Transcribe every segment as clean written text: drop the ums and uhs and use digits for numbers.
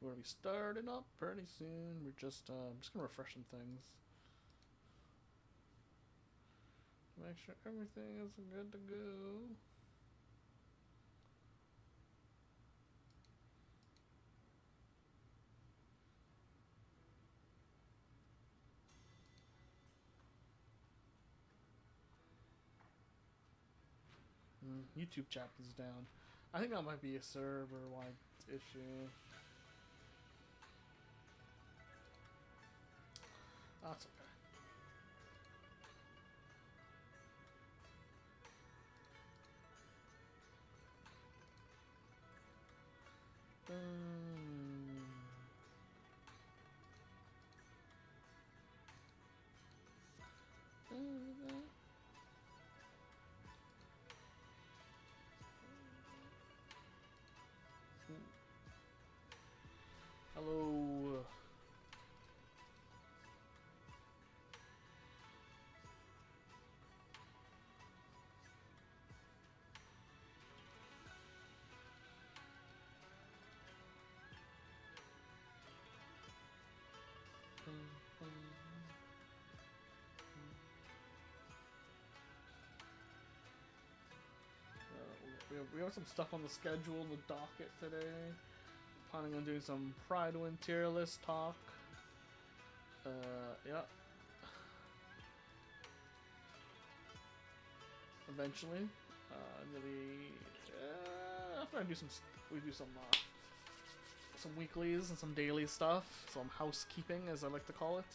We're gonna be starting up pretty soon. We're just I'm just gonna refresh some things. Make sure everything is good to go. YouTube chat is down. I think that might be a server-wide issue. That's okay. Hello. We have some stuff on the schedule in the docket today. Planning on doing some Prydwen Tierlist talk. Yeah. Eventually, after I do some weeklies and some daily stuff, some housekeeping as I like to call it,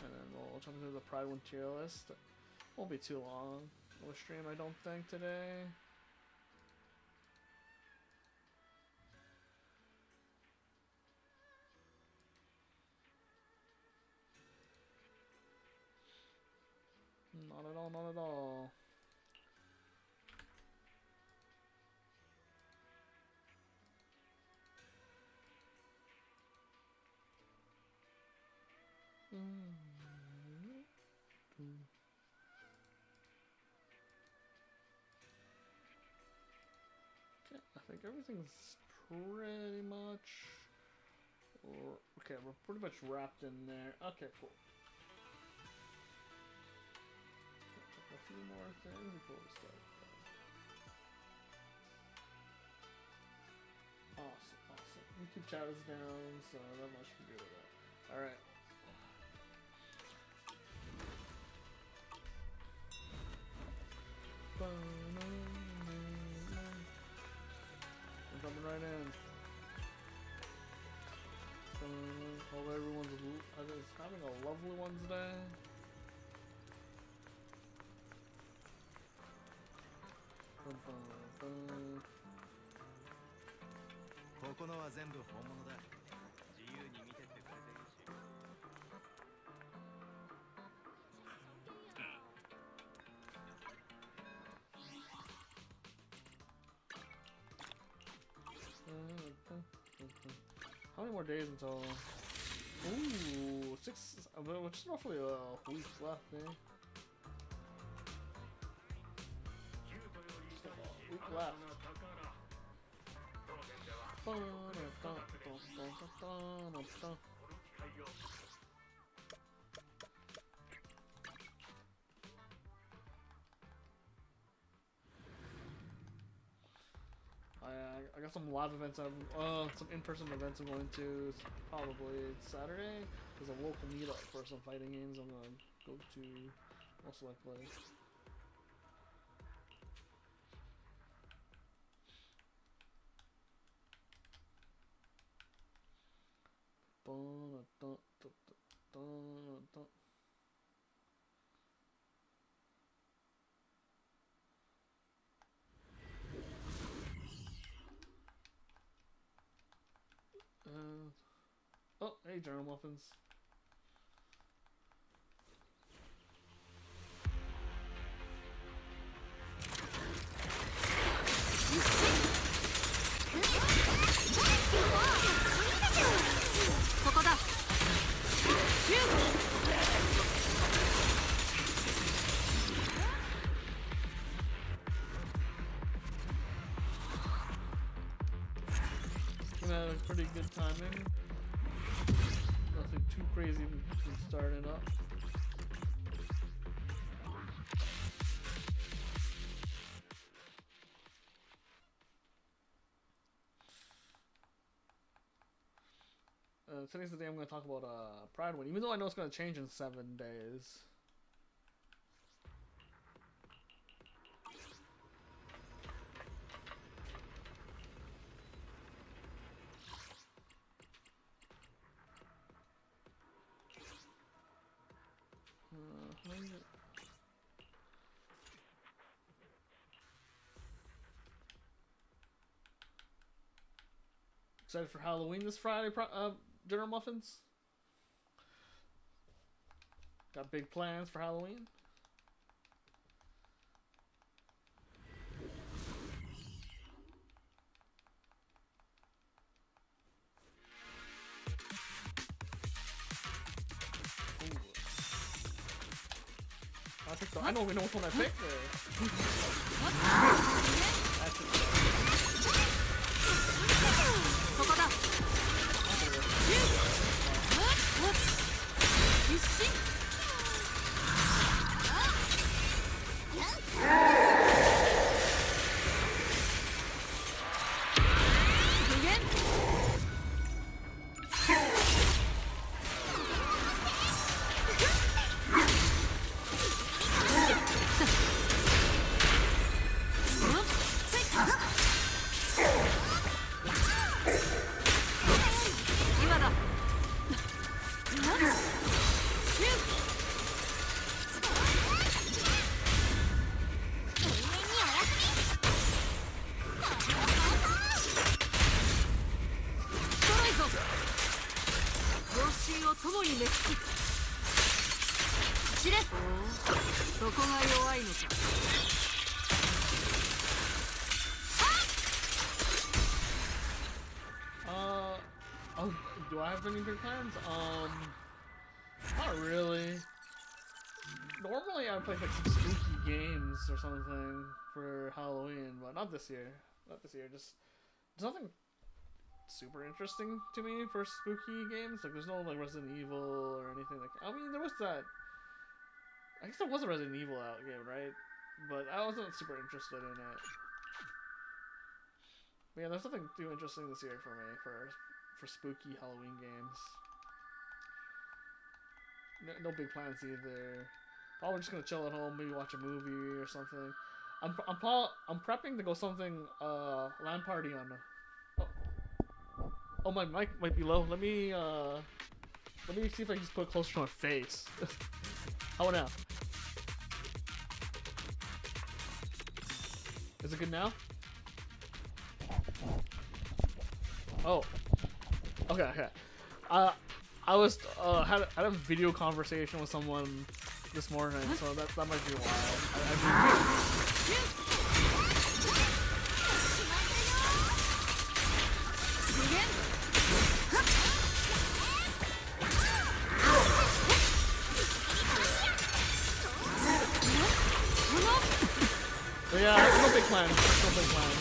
and then we'll jump into the Prydwen Tierlist. Won't be too long of a stream, I don't think, today. Not at all, not at all. Okay, I think everything's pretty much... Okay, we're pretty much wrapped in there. Okay, cool. A few more things before we start. Awesome, awesome. YouTube chat is down, so not much to do with that. Alright. I'm coming right in. Hope everyone's having a lovely one today. How many more days until... Ooh, 6, which is roughly a week left, eh? Week left. I got some live events, some in-person events I'm going to. Probably Saturday. There's a local meetup for some fighting games I'm gonna go to, most likely. Oh, hey, Journal Muffins. had a pretty good timing. Nothing too crazy from starting up. Today's the day I'm going to talk about Prydwen, even though I know it's going to change in 7 days. Excited for Halloween this Friday, General Muffins? Got big plans for Halloween? I don't even know which one I picked there. Do I have any big plans? Not really. Normally I play like some spooky games or something for Halloween, but not this year. Not this year. Just there's nothing super interesting to me for spooky games. Like there's no like Resident Evil or anything like. I mean, there was that. I guess there was a Resident Evil out game, right? But I wasn't super interested in it. But yeah, there's nothing too interesting this year for me for spooky Halloween games. No big plans either. Probably just gonna chill at home, maybe watch a movie or something. I'm prepping to go something LAN party on. Oh, my mic might be low. Let me see if I can just put it closer to my face. How about now? Is it good now? Oh. Okay. I was had a video conversation with someone this morning, so that might be why. But yeah, no big plans. No big plans.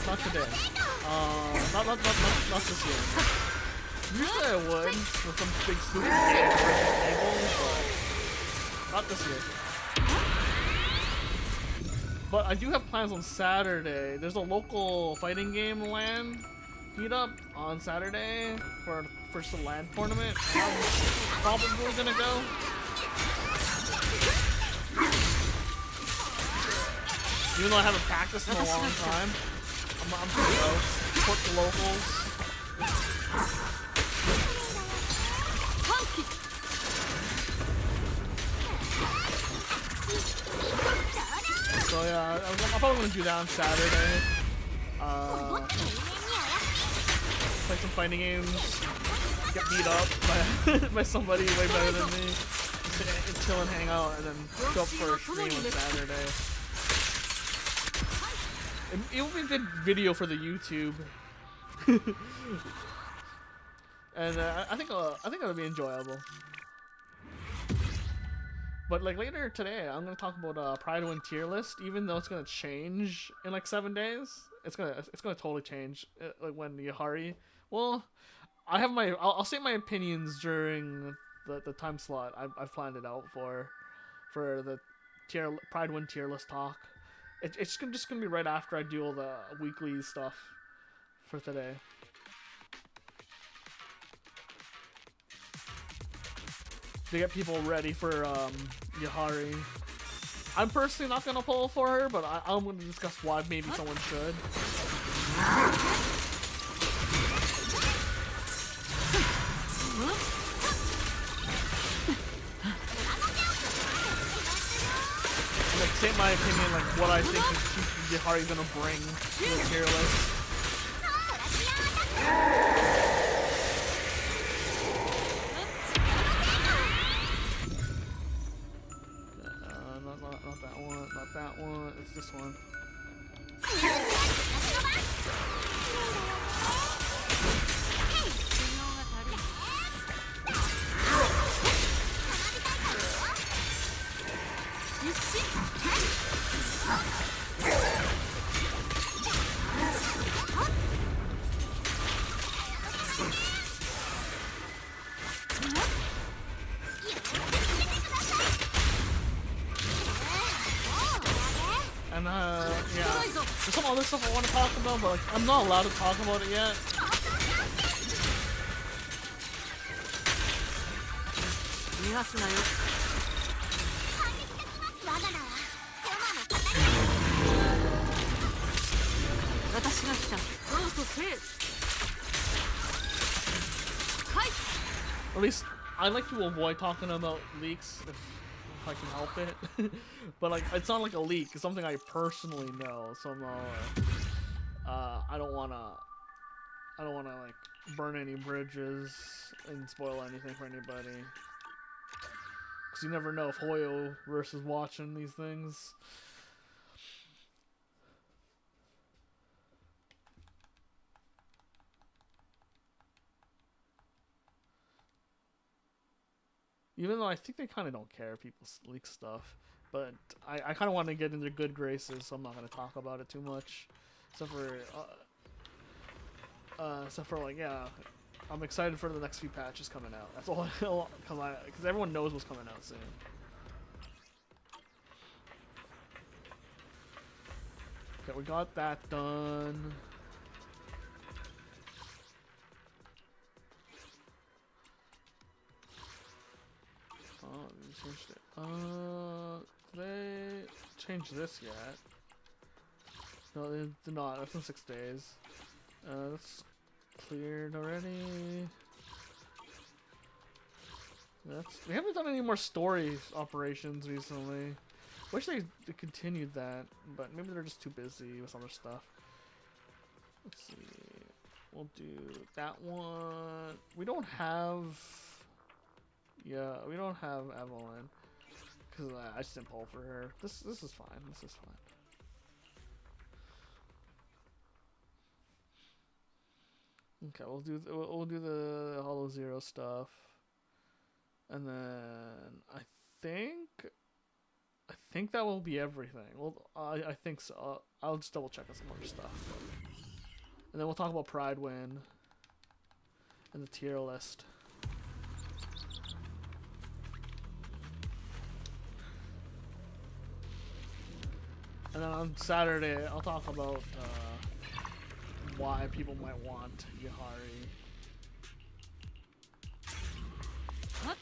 Not today. Not this year. Usually I would with some big spooky game for Resident Evil, but not this year. But I do have plans on Saturday. There's a local fighting game LAN meetup on Saturday for first LAN tournament. I'm probably gonna go. Even though I haven't practiced in a long time, I'm gonna go support the locals. So yeah, I'm probably gonna do that on Saturday. Play some fighting games, get beat up by somebody way better than me, just chill and hang out, and then show up for a stream on Saturday. It will be a good video for the YouTube, and I think it'll be enjoyable. But like later today, I'm gonna talk about Prydwen Tierlist, even though it's gonna change in like 7 days. it's gonna totally change. Like when Yahari, well, I have my I'll say my opinions during the time slot I've planned it out for the Prydwen tier list talk. It's just gonna be right after I do all the weekly stuff for today. To get people ready for Yahari. I'm personally not gonna pull for her, but I'm gonna discuss why maybe someone should. Like, say my opinion, like what I think Yahari's gonna bring to the tier list. Not that one. It's this one. And yeah, there's some other stuff I want to talk about, but like, I'm not allowed to talk about it yet. At least I like to avoid talking about leaks if I can help it. But like, it's not like a leak, it's something I personally know, so I'm not, I don't wanna like burn any bridges and spoil anything for anybody, because you never know if Hoyo versus watching these things. Even though I think they kind of don't care if people leak stuff. But I kind of want to get in their good graces, so I'm not going to talk about it too much. Except for like, yeah, I'm excited for the next few patches coming out. That's all I know, because everyone knows what's coming out soon. Okay, we got that done. Oh, they changed it. Did they change this yet? No, they did not. That's in 6 days. That's cleared already. They haven't done any more story operations recently. Wish they continued that, but maybe they're just too busy with other stuff. Let's see. We'll do that one. We don't have. Yeah, we don't have Evelyn because I just didn't pull for her. This is fine. This is fine. Okay, we'll do the Hollow Zero stuff, and then I think that will be everything. Well, I think so. I'll just double check on some other stuff, and then we'll talk about Prydwen and the tier list. And then on Saturday, I'll talk about why people might want Yahari. What?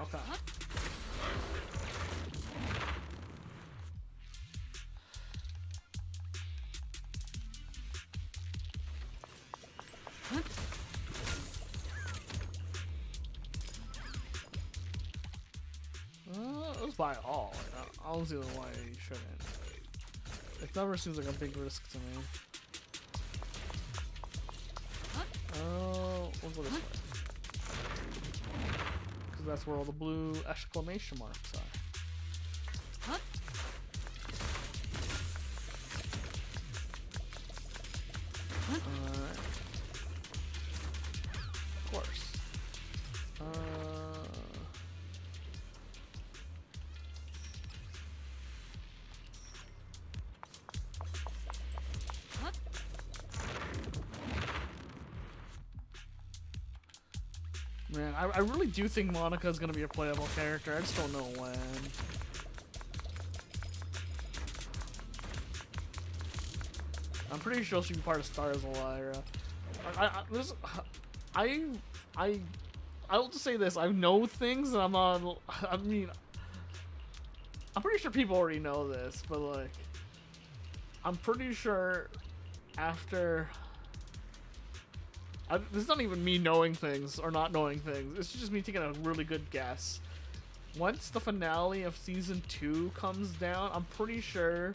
Okay. What? Let's buy it all. I don't see why you shouldn't. It never seems like a big risk to me. Oh, we'll go this way. Because that's where all the blue exclamation marks are. What? Alright. Man, I really do think Monica's gonna be a playable character. I just don't know when. I'm pretty sure she'll be part of Stars Elira. I'll just say this. I know things, and I'm on. I mean, I'm pretty sure people already know this, but like, I'm pretty sure after. This is not even me knowing things or not knowing things. It's just me taking a really good guess. Once the finale of season 2 comes down, I'm pretty sure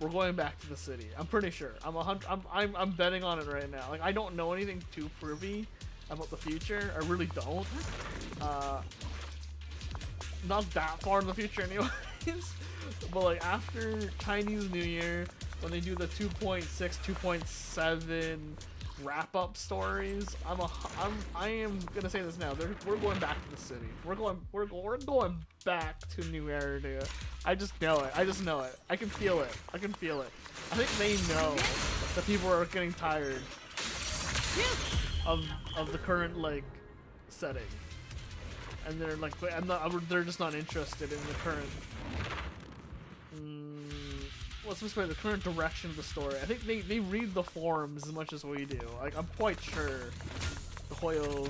we're going back to the city. I'm pretty sure. I'm betting on it right now. Like, I don't know anything too privy about the future. I really don't. Not that far in the future, anyways. But like after Chinese New Year, when they do the 2.6, 2.7 wrap-up stories, I am gonna say this now. We're going back to the city. We're going back to New Area. I just know it. I just know it. I can feel it. I can feel it. I think they know that people are getting tired of the current like setting, and they're like, they're just not interested in the current. What's this way? The current direction of the story. I think they read the forums as much as we do. Like, I'm quite sure the Hoyo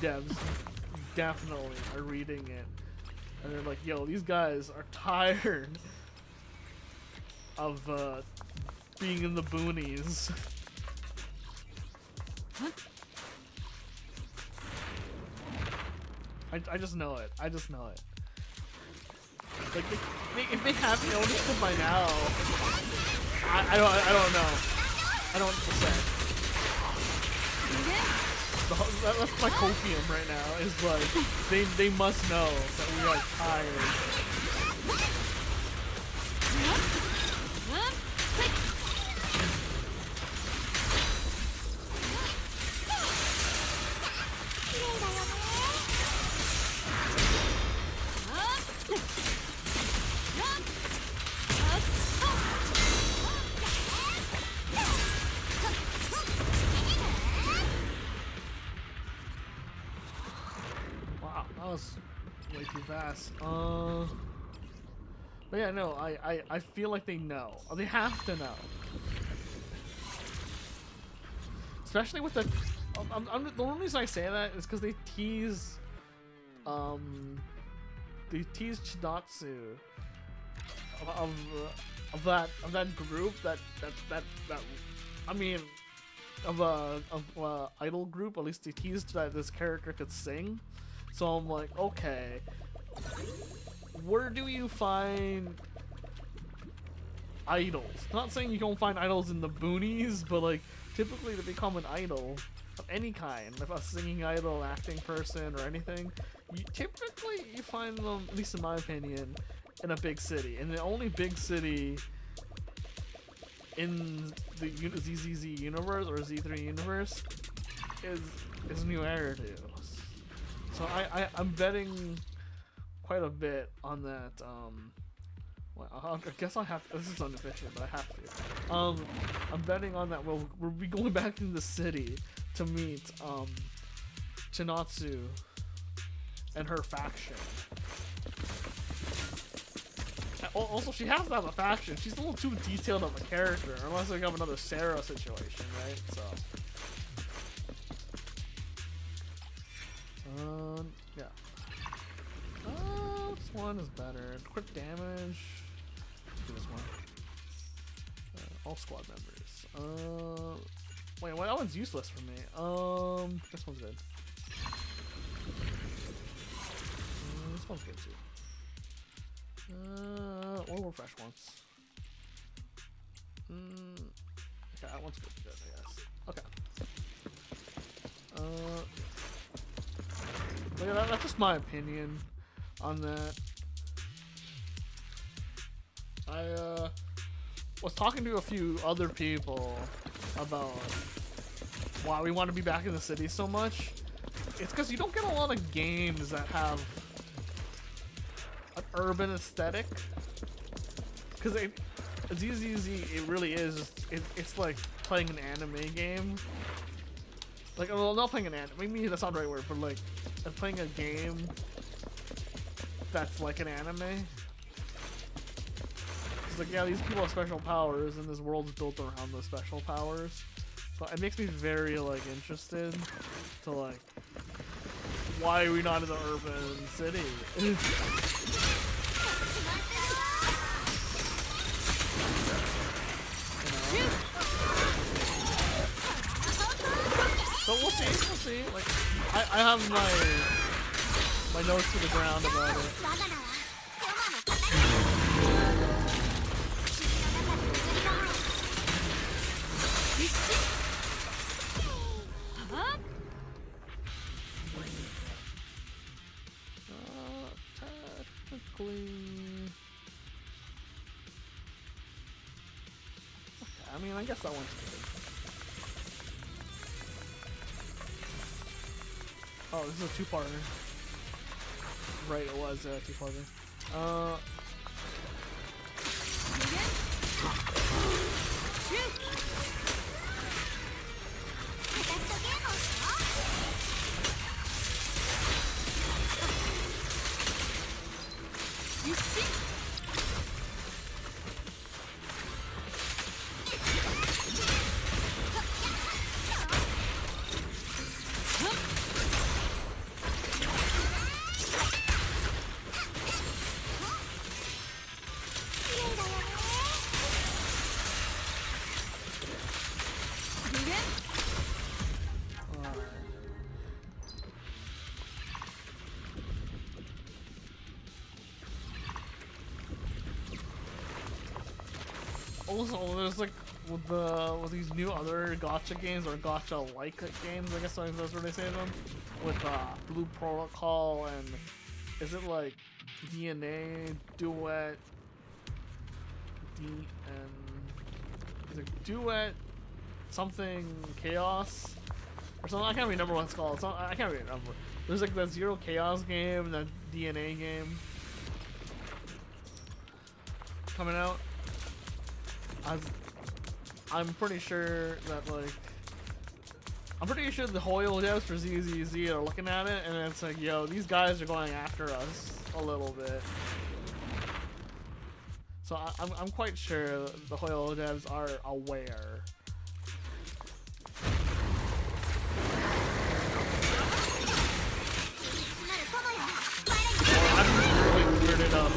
devs definitely are reading it, and they're like, yo, these guys are tired of being in the boonies. I just know it. I just know it. Like, if they haven't noticed it by now, I don't know. I don't know what to say. That's my copium right now, is like, they must know that we are tired. Way too fast. But yeah, no, I feel like they know. They have to know. Especially with the... the only reason I say that is because they tease... they tease Chinatsu of that group that I mean of idol group. At least they teased that this character could sing. So I'm like, okay, where do you find idols? Not saying you don't find idols in the boonies, but like typically to become an idol of any kind, if a singing idol, acting person, or anything, you find them, at least in my opinion, in a big city. And the only big city in the ZZZ universe or Z3 universe is New Eridu. So I'm betting quite a bit on that. Well, I guess I have to, this is inefficient, but I have to. I'm betting on that we'll be going back in the city to meet Chinatsu and her faction. Also, she has to have a faction. She's a little too detailed of a character, unless we have another Sarah situation, right? So. Yeah. This one is better. Quick damage. Do this one. All squad members. Wait, well, that one's useless for me. This one's good. This one's good too. We'll refresh once. Okay, that one's good, I guess. Okay. Yeah, that's just my opinion on that. I was talking to a few other people about why we want to be back in the city so much. It's because you don't get a lot of games that have an urban aesthetic. Because ZZZ, it really is. It's like playing an anime game. Like, well, not playing an anime. Maybe that's not the right word, but like, playing a game that's like an anime. It's like, yeah, these people have special powers, and this world's built around those special powers. So it makes me very like interested to like, why are we not in the urban city? So we'll see. Like, I have my nose to the ground about it. Technically, okay, I mean, I guess that one's good. Oh, this is a two-parter. Right, it was a two-parter. Also, there's like with these new other gacha games or gacha-like games, I guess that's what they say them, with Blue Protocol and is it like DNA Duet is it Duet something Chaos or something? I can't remember what it's called. I can't remember. There's like the Zero Chaos game and the DNA game coming out. I'm pretty sure that like I'm pretty sure the Hoyo devs for ZZZ are looking at it and it's like, yo, these guys are going after us a little bit. So I'm quite sure the Hoyo devs are aware. I'm really weirded out.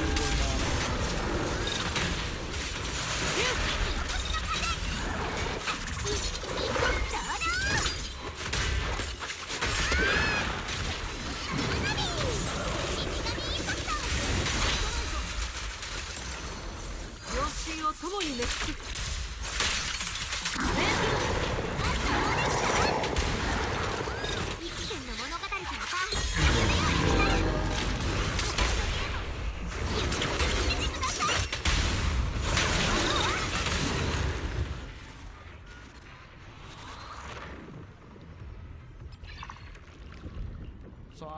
So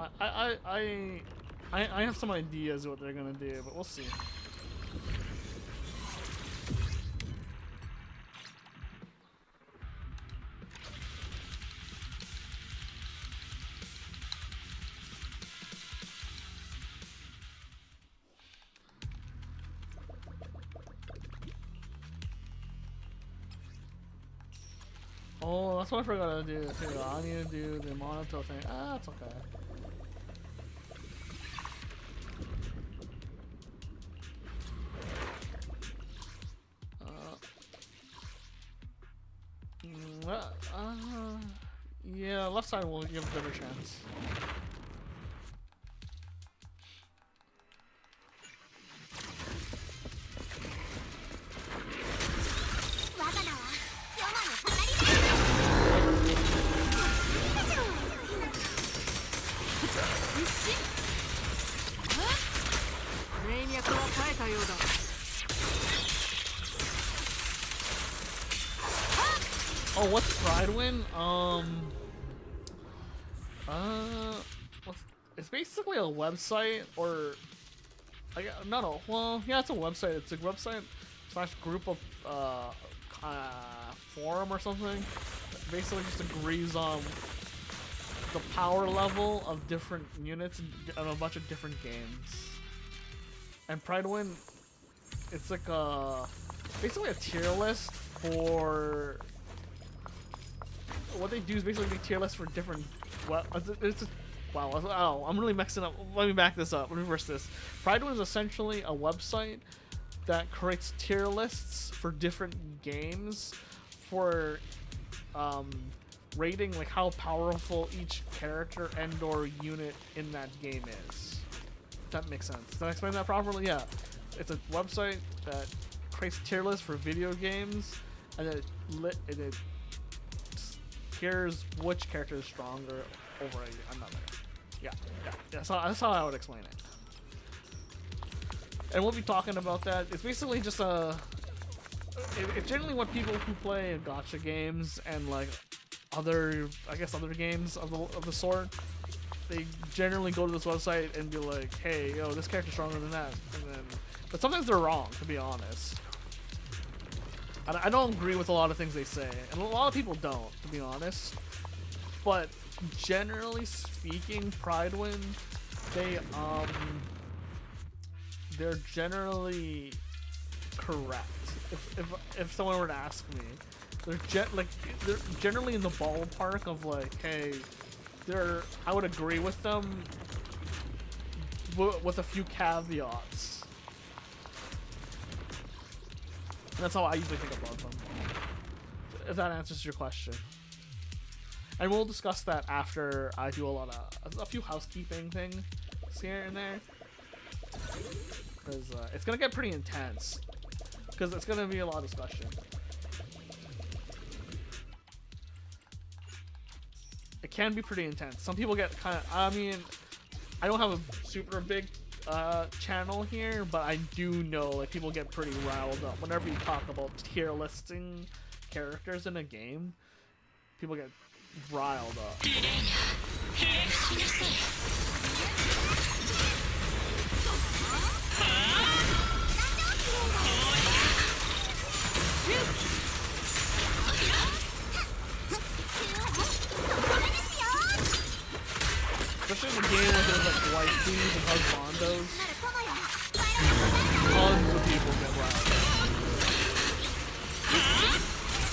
I have some ideas of what they're gonna do, but we'll see. Oh, that's what I forgot to do too. I need to do the Monato thing. Ah, it's okay. Yeah, left side will give a better chance. Oh, what's Prydwen? It's basically a website, or not a, well, yeah, it's a website. It's a website / group of forum or something. That basically just agrees on the power level of different units in a bunch of different games. And Prydwen, it's like basically a tier list for what they do is basically make tier lists for different. Well, wow. Oh, I'm really mixing up. Let me back this up. Let me reverse this. Prydwen is essentially a website that creates tier lists for different games for rating like how powerful each character and/or unit in that game is. If that makes sense. Did I explain that properly? Yeah. It's a website that creates tier lists for video games, and it tiers which character is stronger over another. Yeah. That's how I would explain it. And we'll be talking about that. It's basically just it's generally what people who play gacha games and like other games of the sort, they generally go to this website and be like, hey, yo, this character's stronger than that. But sometimes they're wrong, to be honest. I don't agree with a lot of things they say, and a lot of people don't, to be honest. But generally speaking, Prydwen, they're generally correct. If someone were to ask me, they're generally in the ballpark of like, hey, I would agree with them with a few caveats. And that's how I usually think about them. If that answers your question. And we'll discuss that after I do a few housekeeping things here and there. Because it's going to get pretty intense. Because it's going to be a lot of discussion. It can be pretty intense. Some people get kind of... I mean, I don't have a super big channel here, but I do know like people get pretty riled up whenever you talk about tier listing characters in a game. People get riled up. Especially in a game where there's like waifus and husbandos. Tons of people get riled.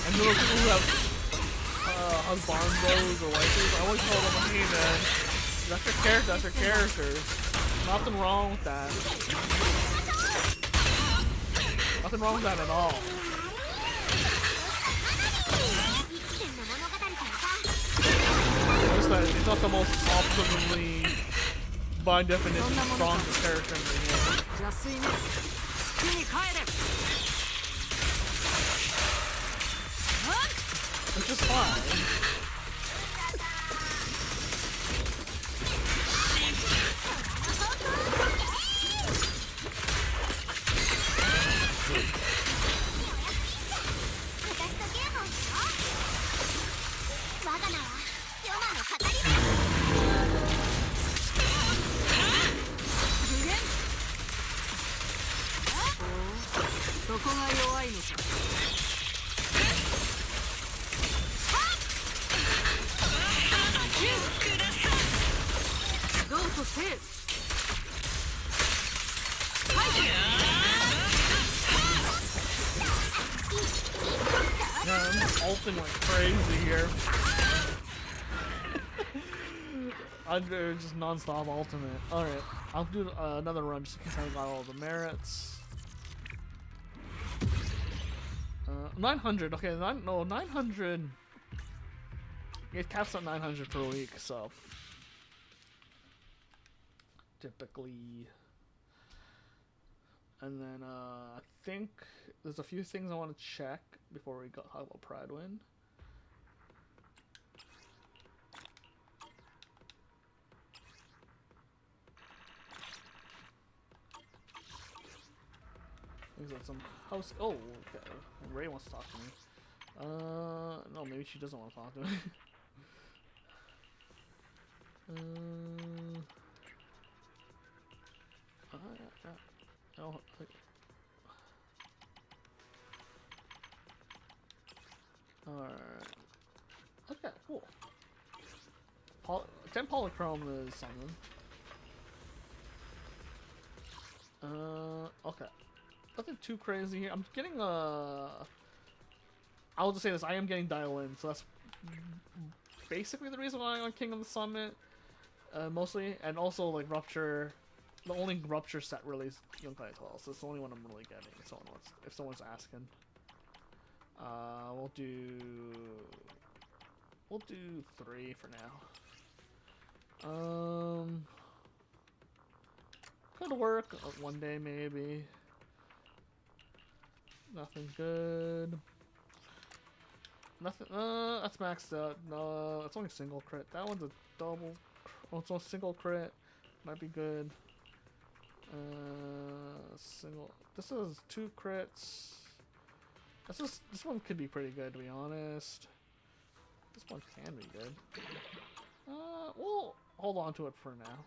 And there are people who have husbandos or waifus. I always tell them, hey man, that's your character, that's your character. Nothing wrong with that. Nothing wrong with that at all. Just that it's not the most optimally, by definition, strongest character in the game. Which is fine. Ulting like crazy here. Under just non-stop ultimate. Alright, I'll do another run just in case I got all the merits. 900, okay, 900. It caps at 900 per week, so. Typically. And then, I think there's a few things I want to check before we talk about Prydwen. There's like some house. Oh, okay. Ray wants to talk to me. No, maybe she doesn't want to talk to me. No. Alright. Okay, cool. 10 polychrome is something. Okay. Nothing too crazy here. I'm getting I'll just say this, I am getting dial in, so that's basically the reason why I'm on King of the Summit. Mostly, and also like Rupture. The only Rupture set really is Yunkai as well, so it's the only one I'm really getting. If someone's asking, we'll do 3 for now. Could work one day maybe. Nothing good. Nothing. That's maxed out. No, it's only single crit. That one's a double. Oh, it's a single crit. Might be good. Single. This is 2 crits. This one could be pretty good, to be honest. This one can be good. We'll hold on to it for now.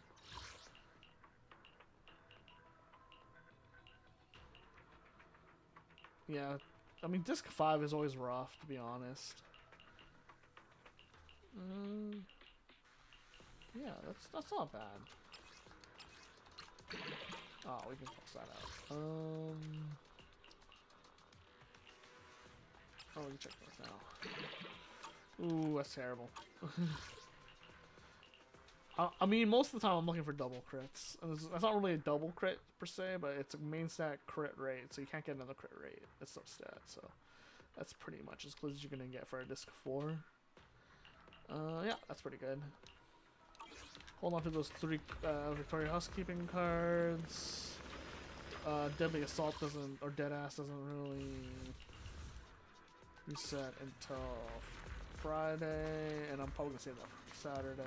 Yeah, I mean, disc 5 is always rough, to be honest. Yeah, that's not bad. Oh, we can cross that out. Oh, we can check this now. Ooh, that's terrible. I mean, most of the time I'm looking for double crits. That's not really a double crit per se, but it's a main stat crit rate, so you can't get another crit rate. It's substat, so that's pretty much as close as you're gonna get for a disc 4. Yeah, that's pretty good. Hold on to those 3 Victoria Housekeeping cards. Deadly Assault doesn't, or Deadass doesn't really reset until Friday, and I'm probably gonna save that for Saturday.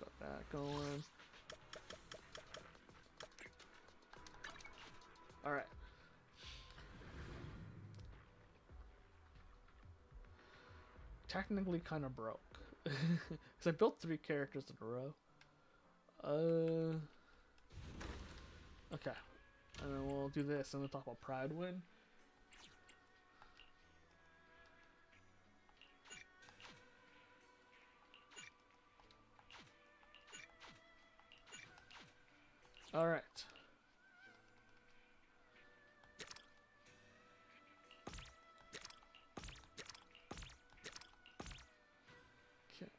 Got that going. Alright. Technically kind of broke. Because I built 3 characters in a row. Okay. And then we'll do this and we'll talk about Prydwen. Alright. Okay.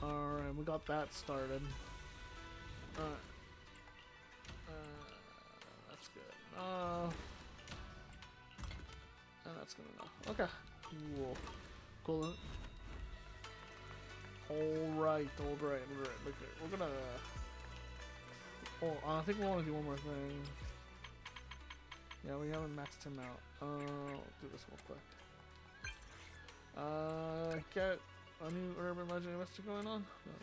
Alright, we got that started. Alright. That's good. And that's good enough. Okay. Cool. Cool. Alright. We're gonna... I think we want to do one more thing. Yeah, we haven't maxed him out. I'll do this real quick. Get a new urban legend investor going on? No,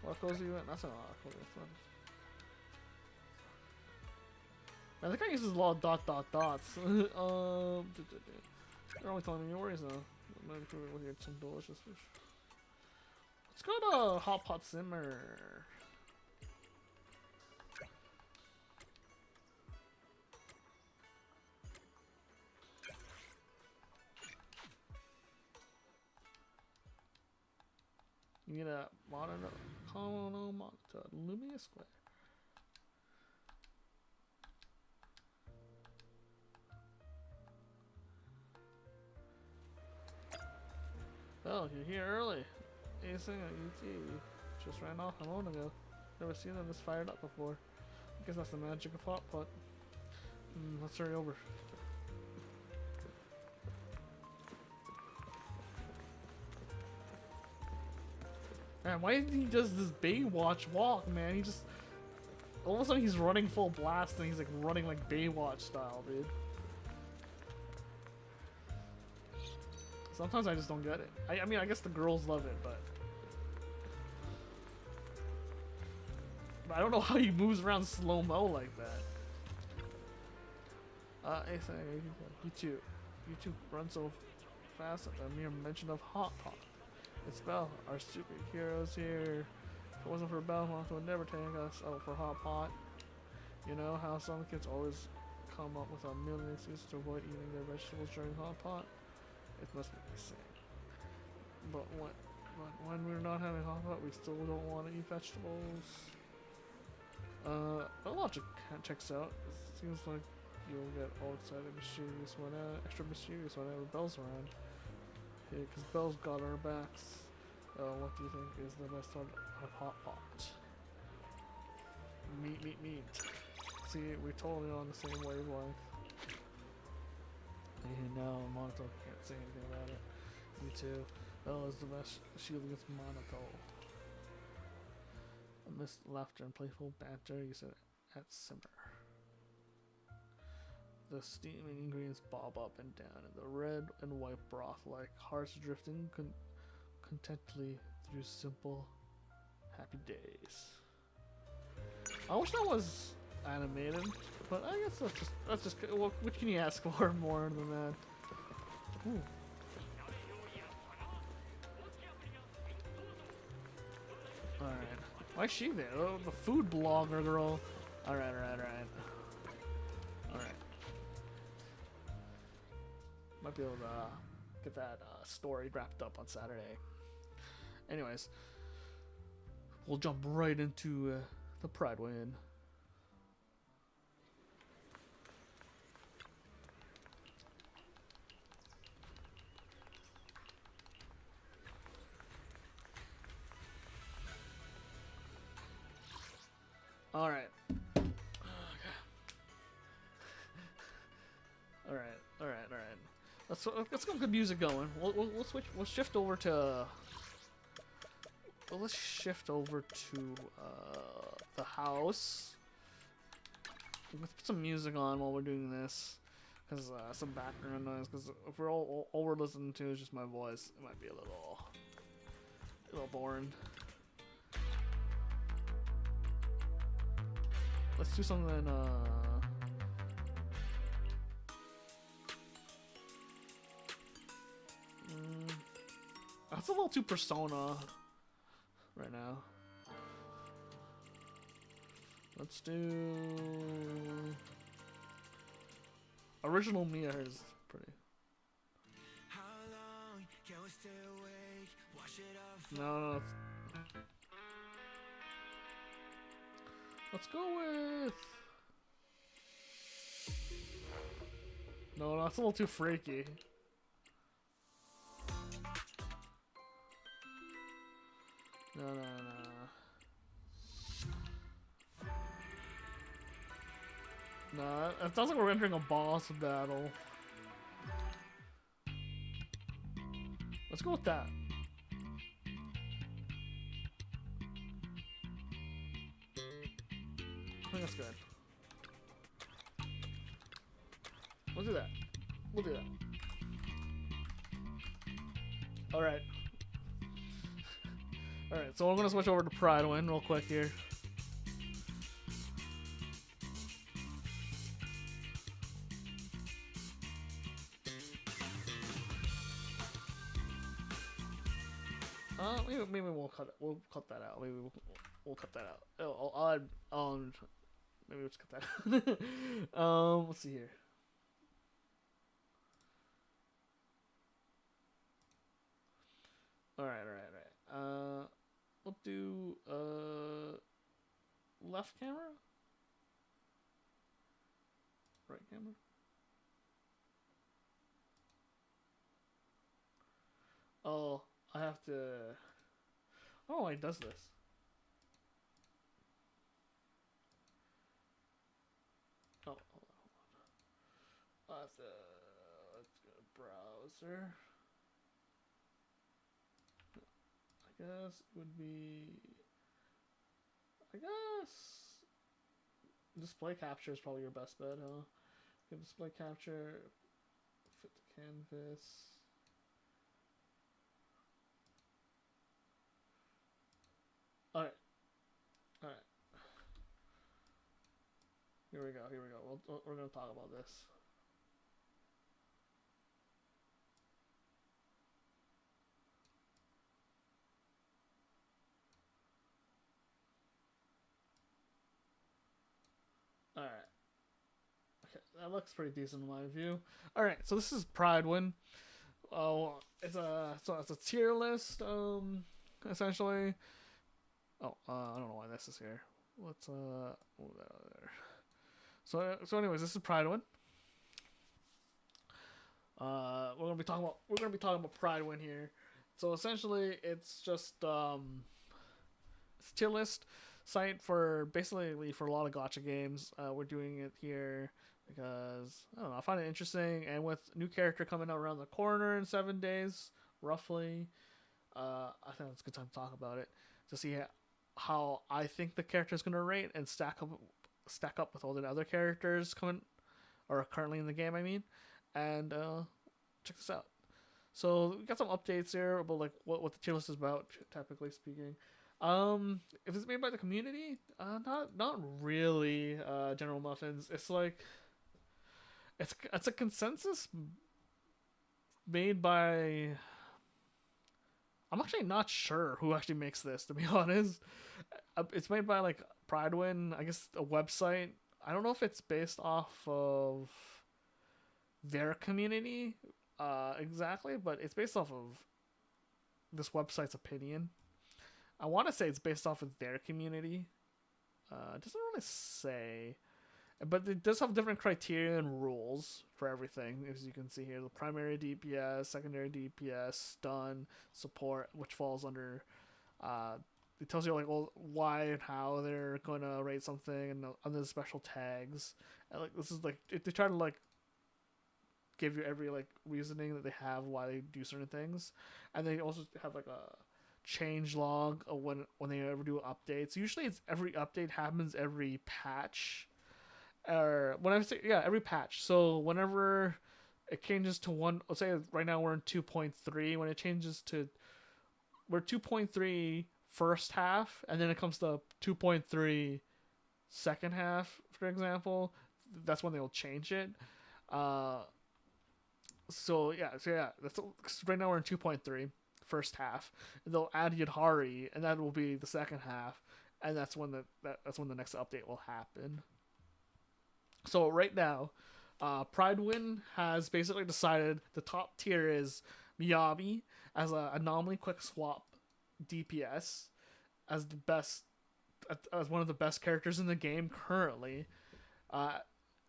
what cozy event? That's not a cozy event. I think I uses a lot of dots. You're only telling me your worries now. I'm ready for we'll get some delicious fish. Let's go to Hot Pot Simmer. You need a monitor, monitor, Lumia Square. Oh, you're here early. Acing on UT. Just ran off a moment ago. Never seen them this fired up before. I guess that's the magic of Hot Pot. Let's hurry over. Man, why did he does this Baywatch walk, man? He just... All of a sudden he's running full blast and he's like running like Baywatch style, dude. Sometimes I just don't get it. I mean, I guess the girls love it, but I don't know how he moves around slow-mo like that. You two run so fast at the mere mention of Hot Pot. It's Belle, our superheroes here. If it wasn't for Belmont, it would never take us out for hot pot. You know how some kids always come up with a million excuses to avoid eating their vegetables during hot pot? It must be the same. But when we're not having hot pot, we still don't want to eat vegetables. The logic checks out. It seems like you'll get all excited, extra mischievous whenever Belle's around. Yeah, because Belle's got our backs. What do you think is the best sort of hot pot? Meat. See, we're totally on the same wavelength. And now Monaco can't say anything about it. Me too. Belle is the best. She leads Monaco. Amidst laughter and playful banter, you said at simmer. The steaming ingredients bob up and down in the red and white broth like hearts drifting contentedly through simple, happy days. I wish that was animated, but I guess that's just well, what can you ask for more than that? Ooh. Alright. Why is she there? Oh, the food blogger girl. Alright. Might be able to get that story wrapped up on Saturday. Anyways, we'll jump right into the Prydwen. Alright. Alright. Let's get good music going. We'll switch. We'll shift over to. Well, let's shift over to the house. Let's put some music on while we're doing this, because some background noise. Because if we're all we're listening to is just my voice, it might be a little boring. Let's do something. That's a little too Persona right now. Let's do original Mia is pretty. No. Let's go with. No, that's a little too freaky. No. No, it sounds like we're entering a boss battle. Let's go with that. I think that's good. We'll do that. Alright. Alright, so we're gonna switch over to Prydwen real quick here. Maybe we'll cut it. We'll cut that out. Maybe we'll cut that out. Oh, I'll add. Maybe we'll just cut that out. Let's see here. Alright. We'll do left camera? Right camera? Oh, I have to. Oh, it does this. Oh, hold on. Let's go to browser. I guess it would be. I guess display capture is probably your best bet, huh? Okay, display capture, fit the canvas. Alright. Here we go. We're gonna talk about this. that looks pretty decent in my view. All right, so this is Prydwen. Oh, it's a tier list. Essentially. Oh, I don't know why this is here. Let's move that out there. So anyways, this is Prydwen. We're gonna be talking about Prydwen here. So essentially, it's just it's a tier list site for basically for a lot of gacha games. We're doing it here because I don't know. I find it interesting, and with new character coming out around the corner in 7 days, roughly, I think it's a good time to talk about it to see how I think the character is gonna rate and stack up with all the other characters coming or currently in the game. I mean, and check this out. So we got some updates here about like what the tier list is about, typically speaking. If it's made by the community, not really. General Muffins. It's like it's a consensus made by. I'm actually not sure who actually makes this, to be honest. It's made by like Prydwen, I guess a website. I don't know if it's based off of their community exactly, but it's based off of this website's opinion. I want to say it's based off of their community. It doesn't really say, but it does have different criteria and rules for everything, as you can see here. The primary DPS, secondary DPS, stun, support, which falls under. It tells you like why and how they're going to rate something, and other special tags. And like this is like they try to like give you every like reasoning that they have why they do certain things, and they also have like a change log of when they ever do updates. Usually, it's every update happens every patch, or when I say every patch. So whenever it changes to one, let's say right now we're in 2.3. When it changes to we're 2.3 first half, and then it comes to 2.3 second half, for example. That's when they'll change it. So that's right now we're in 2.3 first half. They'll add Yadhari, and that will be the second half, and that's when the next update will happen. So right now, Prydwen has basically decided the top tier is Miyabi as an anomaly quick swap DPS as the best, as one of the best characters in the game currently.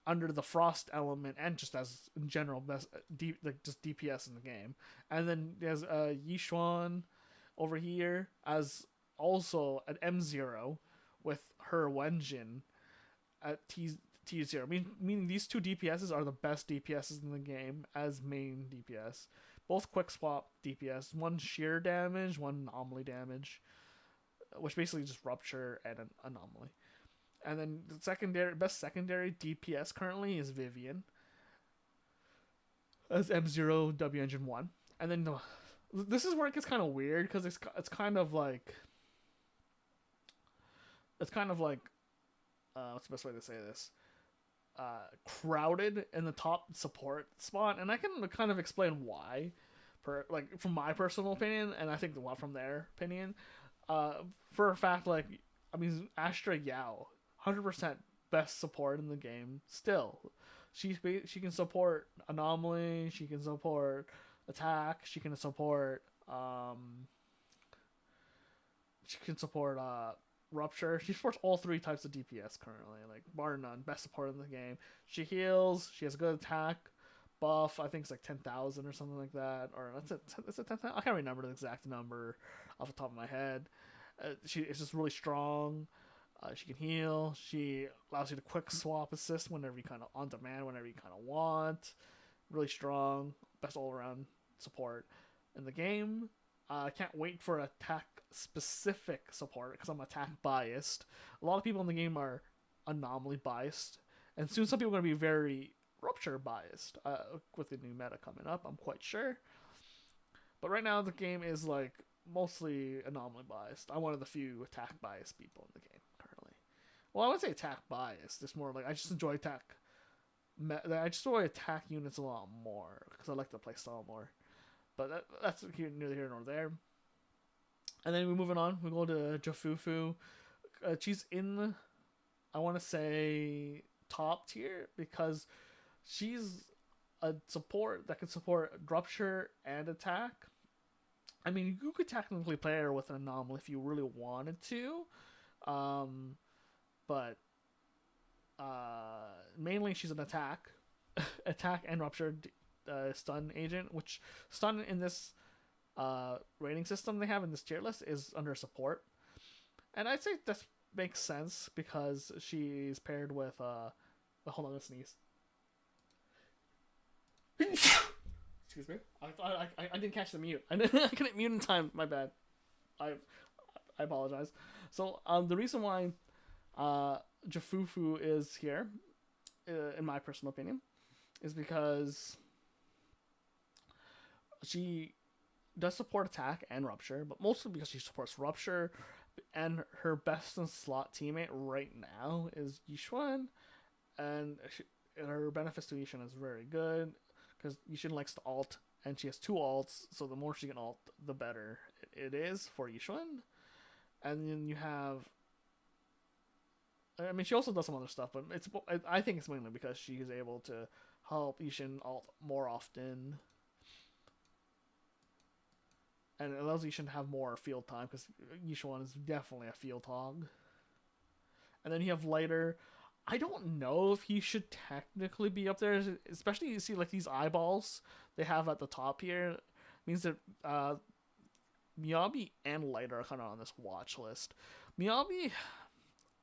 Under the frost element and just as in general best just DPS in the game. And then there's Yishuan over here as also an M0 with her Wenjin at T0. Meaning these two DPSs are the best DPSs in the game as main DPS. Both quick swap DPS. One sheer damage, one anomaly damage, which basically just rupture and an anomaly. And then the best secondary DPS currently is Vivian as M0 W Engine 1. And then this is where it gets kind of weird because it's kind of like what's the best way to say this? Crowded in the top support spot, and I can kind of explain why, from my personal opinion, and I think from their opinion, for a fact, Astra Yao. 100% best support in the game. Still, she can support anomaly. She can support attack. She can support rupture. She supports all three types of DPS currently. Like bar none, best support in the game. She heals. She has a good attack buff. I think it's like 10,000 or something like that. Or that's a 10,000. I can't remember the exact number off the top of my head. It's just really strong. She can heal. She allows you to quick swap assist whenever you kind of on demand, whenever you kind of want. Really strong, best all around support in the game. I can't wait for attack specific support because I'm attack biased. A lot of people in the game are anomaly biased, and soon some people are going to be very rupture biased with the new meta coming up. I'm quite sure. But right now the game is like mostly anomaly biased. I'm one of the few attack biased people in the game. Well, I would say attack biased. It's more like I just enjoy attack. I just enjoy attack units a lot more because I like the playstyle more. But that's neither here nor there. And then we're moving on. We go to Jafufu. She's in, I want to say, top tier because she's a support that can support rupture and attack. I mean, you could technically play her with an anomaly if you really wanted to, um, but mainly she's an attack, attack and rupture stun agent. Which stun in this rating system they have in this tier list is under support, and I'd say this makes sense because she's paired with hold on, let's sneeze. Excuse me. I didn't catch the mute. I couldn't mute in time. My bad. I apologize. So the reason why Jafufu is here, in my personal opinion, is because she does support attack and rupture, but mostly because she supports rupture, and her best in slot teammate right now is Yishuan, and her benefits to Yishuan is very good because Yishuan likes to alt, and she has 2 alts, so the more she can alt, the better it is for Yishuan. And then you have, I mean, she also does some other stuff, but I think it's mainly because she is able to help Yishuan alt more often, and it allows Yishuan to have more field time because Yishuan is definitely a field hog. And then you have Lighter. I don't know if he should technically be up there, especially you see like these eyeballs they have at the top here. It means that Miyabi and Lighter are kind of on this watch list. Miyabi,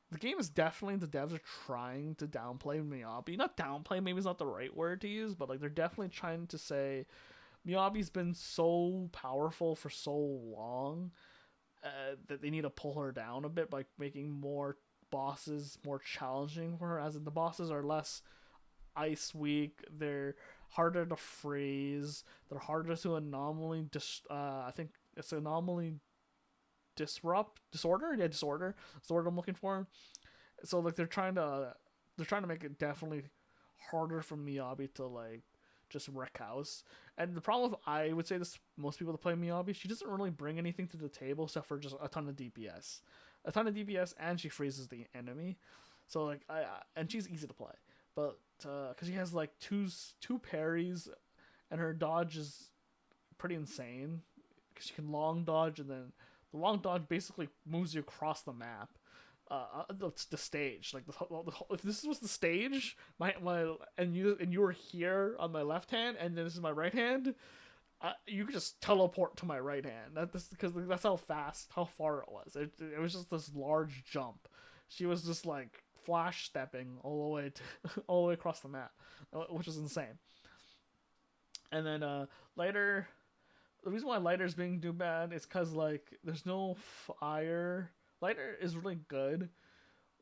the game is definitely, the devs are trying to downplay Miyabi. Not downplay, maybe it's not the right word to use, but like they're definitely trying to say Miyabi's been so powerful for so long that they need to pull her down a bit by making more bosses more challenging for her, as in the bosses are less ice weak, they're harder to freeze, they're harder to anomaly I think it's anomaly disorder that's the word I'm looking for. So like they're trying to make it definitely harder for Miyabi to like just wreck house. And the problem with, I would say this, most people that play Miyabi, she doesn't really bring anything to the table except for just a ton of DPS, and she freezes the enemy. So like and she's easy to play, but because she has like two parries, and her dodge is pretty insane because she can long dodge, and then the long dodge basically moves you across the map. The stage, like if this was the stage, and you were here on my left hand, and then this is my right hand, you could just teleport to my right hand. Because that's how far it was. It was just this large jump. She was just like flash stepping all the way all the way across the map, which is insane. And then Lighter, the reason why Lighter's being too bad is because like there's no fire. Lighter is really good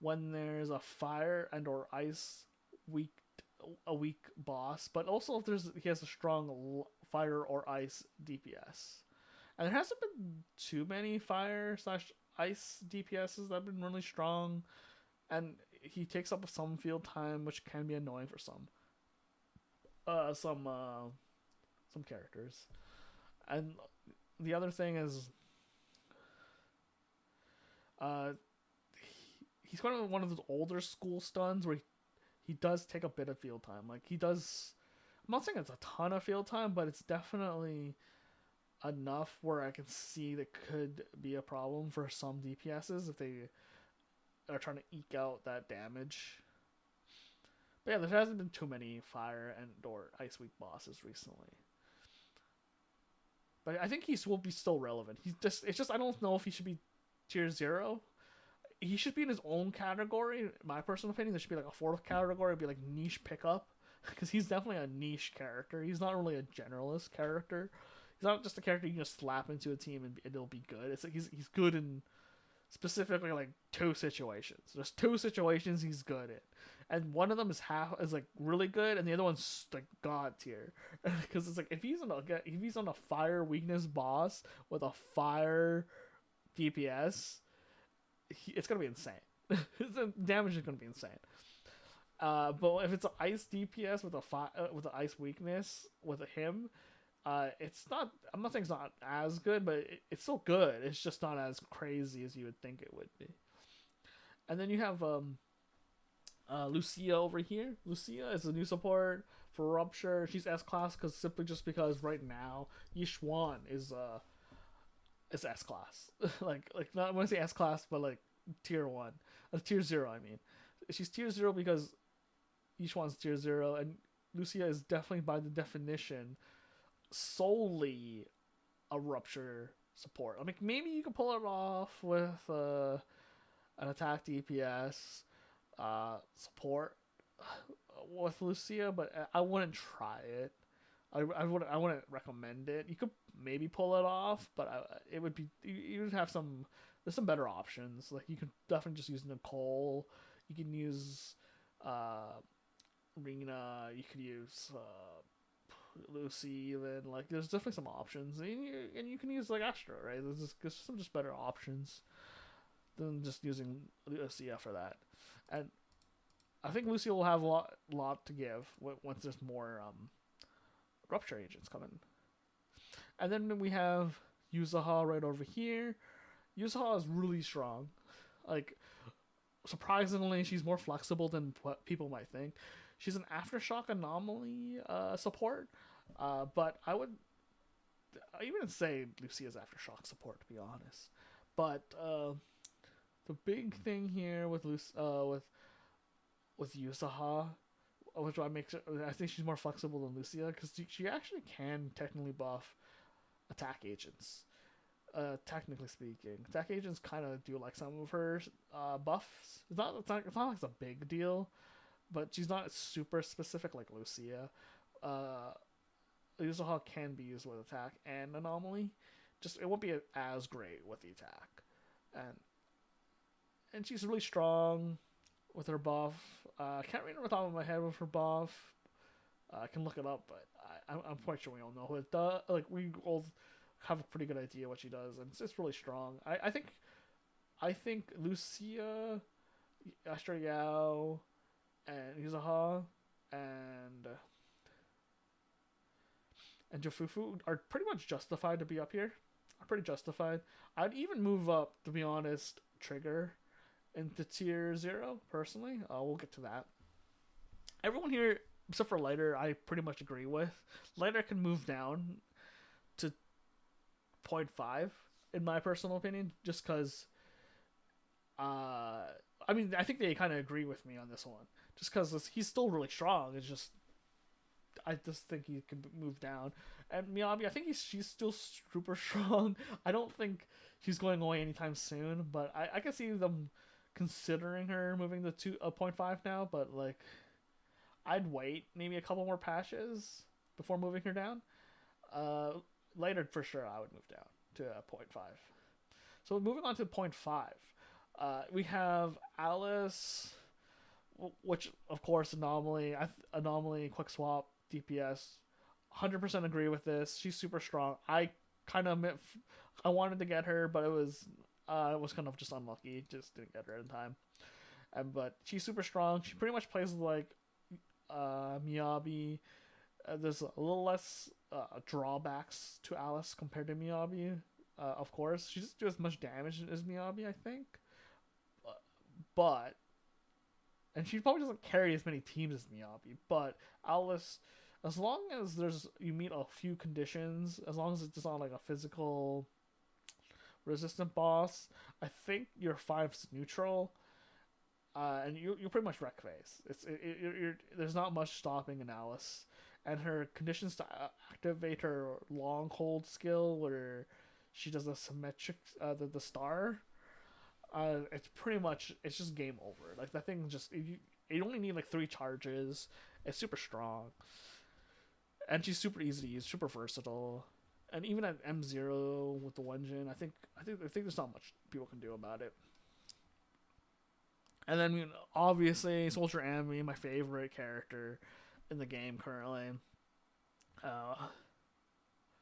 when there's a fire and or ice weak boss, but also if he has a strong fire or ice DPS. And there hasn't been too many fire/ice DPSs that have been really strong, and he takes up some field time, which can be annoying for some characters. And the other thing is, he's kind of one of those older school stuns where he does take a bit of field time. Like he does, I'm not saying it's a ton of field time, but it's definitely enough where I can see that could be a problem for some DPSs if they are trying to eke out that damage. But yeah, there hasn't been too many fire and or ice weak bosses recently. But I think he will be still relevant. It's just I don't know if he should be tier 0. He should be in his own category. In my personal opinion, there should be like a 4th category. It'd be like niche pickup, because he's definitely a niche character. He's not really a generalist character. He's not just a character you can just slap into a team and it'll be good. It's like he's good in specifically like 2 situations. There's 2 situations he's good in, and one of them is like really good, and the other one's like god tier. Because it's like if he's on a fire weakness boss with a fire DPS, it's gonna be insane. The damage is gonna be insane. But if it's an ice DPS with an ice weakness with him, it's not. I'm not saying it's not as good, but it's still good. It's just not as crazy as you would think it would be. And then you have Lucia over here. Lucia is a new support for Rupture. She's S class because right now Yishuan is S class. like not when I say S class, but like tier 1, tier 0. I mean, she's tier 0 because Yishuan's tier 0, and Lucia is definitely by the definition solely a Rupture support. I mean, maybe you can pull it off with an attack DPS support with Lucia, but I wouldn't try it. I wouldn't recommend it. You could maybe pull it off, but it would be you would have some. There's some better options. Like you could definitely just use Nicole. You can use Rena. You could use Lucy. Even like there's definitely some options, and you can use like Astra. Right? There's some just better options than just using Lucia for that. And I think Lucia will have a lot to give once there's more Rupture agents coming. And then we have Yuzaha right over here. Yuzaha is really strong. Like, surprisingly, she's more flexible than what people might think. She's an Aftershock anomaly support, but I would even say Lucia's Aftershock support, to be honest. But the big thing here with Yuzaha, which I think she's more flexible than Lucia, because she actually can technically buff attack agents. Technically speaking, attack agents kind of do like some of her buffs. It's not like it's a big deal, but she's not super specific like Lucia. Yuzaha can be used with attack and anomaly. Just it won't be as great with the attack, and she's really strong with her buff. I can't remember the top of my head with her buff. I can look it up, but I'm quite sure we all know who it does. Like we all have a pretty good idea what she does, and it's really strong. I think Lucia, Astra Yao, and Yuzaha, and Jofufu are pretty much justified to be up here. Are pretty justified. I'd even move up, to be honest, Trigger into tier 0, personally. We'll get to that. Everyone here, except for Lighter, I pretty much agree with. Lighter can move down to 0.5, in my personal opinion, just because... I mean, I think they kind of agree with me on this one. Just because he's still really strong. It's just... I just think he can move down. And Miyabi, I think she's still super strong. I don't think she's going away anytime soon, but I can see them considering her moving to 0.5 now, but like I'd wait maybe a couple more patches before moving her down. Later for sure I would move down to 0.5. So moving on to 0.5, we have Alice, which of course anomaly quick swap DPS. 100% agree with this. She's super strong. I wanted to get her, but it was kind of just unlucky. Just didn't get her in time. But she's super strong. She pretty much plays like Miyabi. There's a little less drawbacks to Alice compared to Miyabi. Of course, she doesn't do as much damage as Miyabi, I think. But and she probably doesn't carry as many teams as Miyabi. But Alice, as long as you meet a few conditions, as long as it's not like a physical resistant boss, I think your 5's neutral, and you pretty much wreck face. There's not much stopping in Alice, and her conditions to activate her long hold skill, where she does a symmetric the star. It's just game over. Like that thing you only need like 3 charges. It's super strong, and she's super easy to use, super versatile. And even at M0 with the Wenjin, I think there's not much people can do about it. And then obviously Soldier Ambi, my favorite character in the game currently.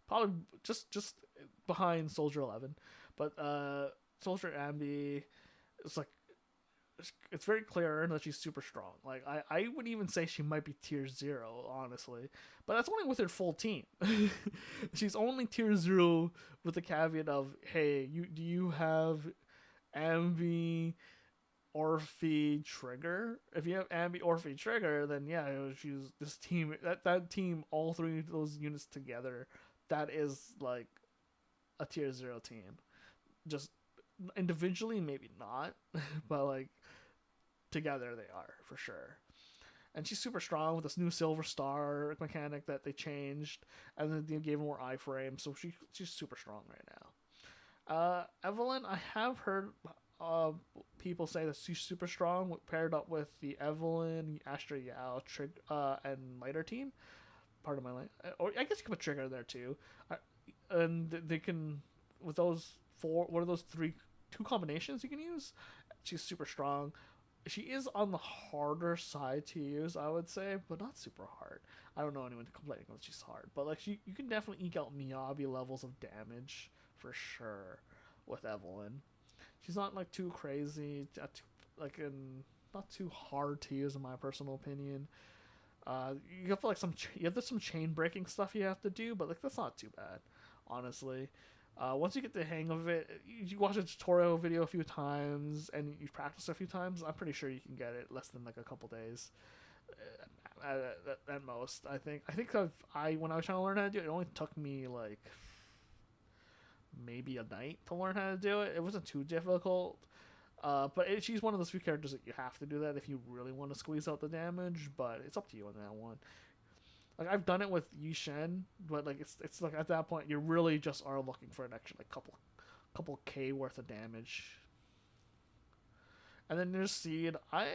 Probably just behind Soldier 11, but Soldier Ambi, it's very clear that she's super strong. Like I would even say she might be tier 0, honestly, but that's only with her full team. She's only tier 0 with the caveat of, hey, do you have Ambi Orphe Trigger. If you have Ambi, Orphe, Trigger, then yeah, she's this team. That team, all three of those units together, that is like a tier 0 team. Just individually, maybe not, but like together they are for sure. And she's super strong with this new Silver Star mechanic that they changed, and then they gave her more iframe, so she's super strong right now. Evelyn, I have heard people say that she's super strong paired up with the Evelyn, Astra Yao, and Lighter team. Part of my life, or I guess you can put Trigger there too, and they can with those four. What are those two combinations you can use? She's super strong. She is on the harder side to use, I would say, but not super hard. I don't know anyone complaining that she's hard, but like you can definitely eke out Miyabi levels of damage for sure with Evelyn. She's not like too crazy, not too hard to use in my personal opinion. You have like you have some chain breaking stuff you have to do, but like that's not too bad, honestly. Once you get the hang of it, you watch a tutorial video a few times and you practice a few times. I'm pretty sure you can get it less than like a couple days at most. I think when I was trying to learn how to do it, it only took me like maybe a night to learn how to do it. It wasn't too difficult. But she's one of those few characters that you have to do that if you really want to squeeze out the damage. But it's up to you on that one. Like I've done it with Yi Shen, but like it's like at that point you really just are looking for an extra like couple K worth of damage. And then there's Seed. I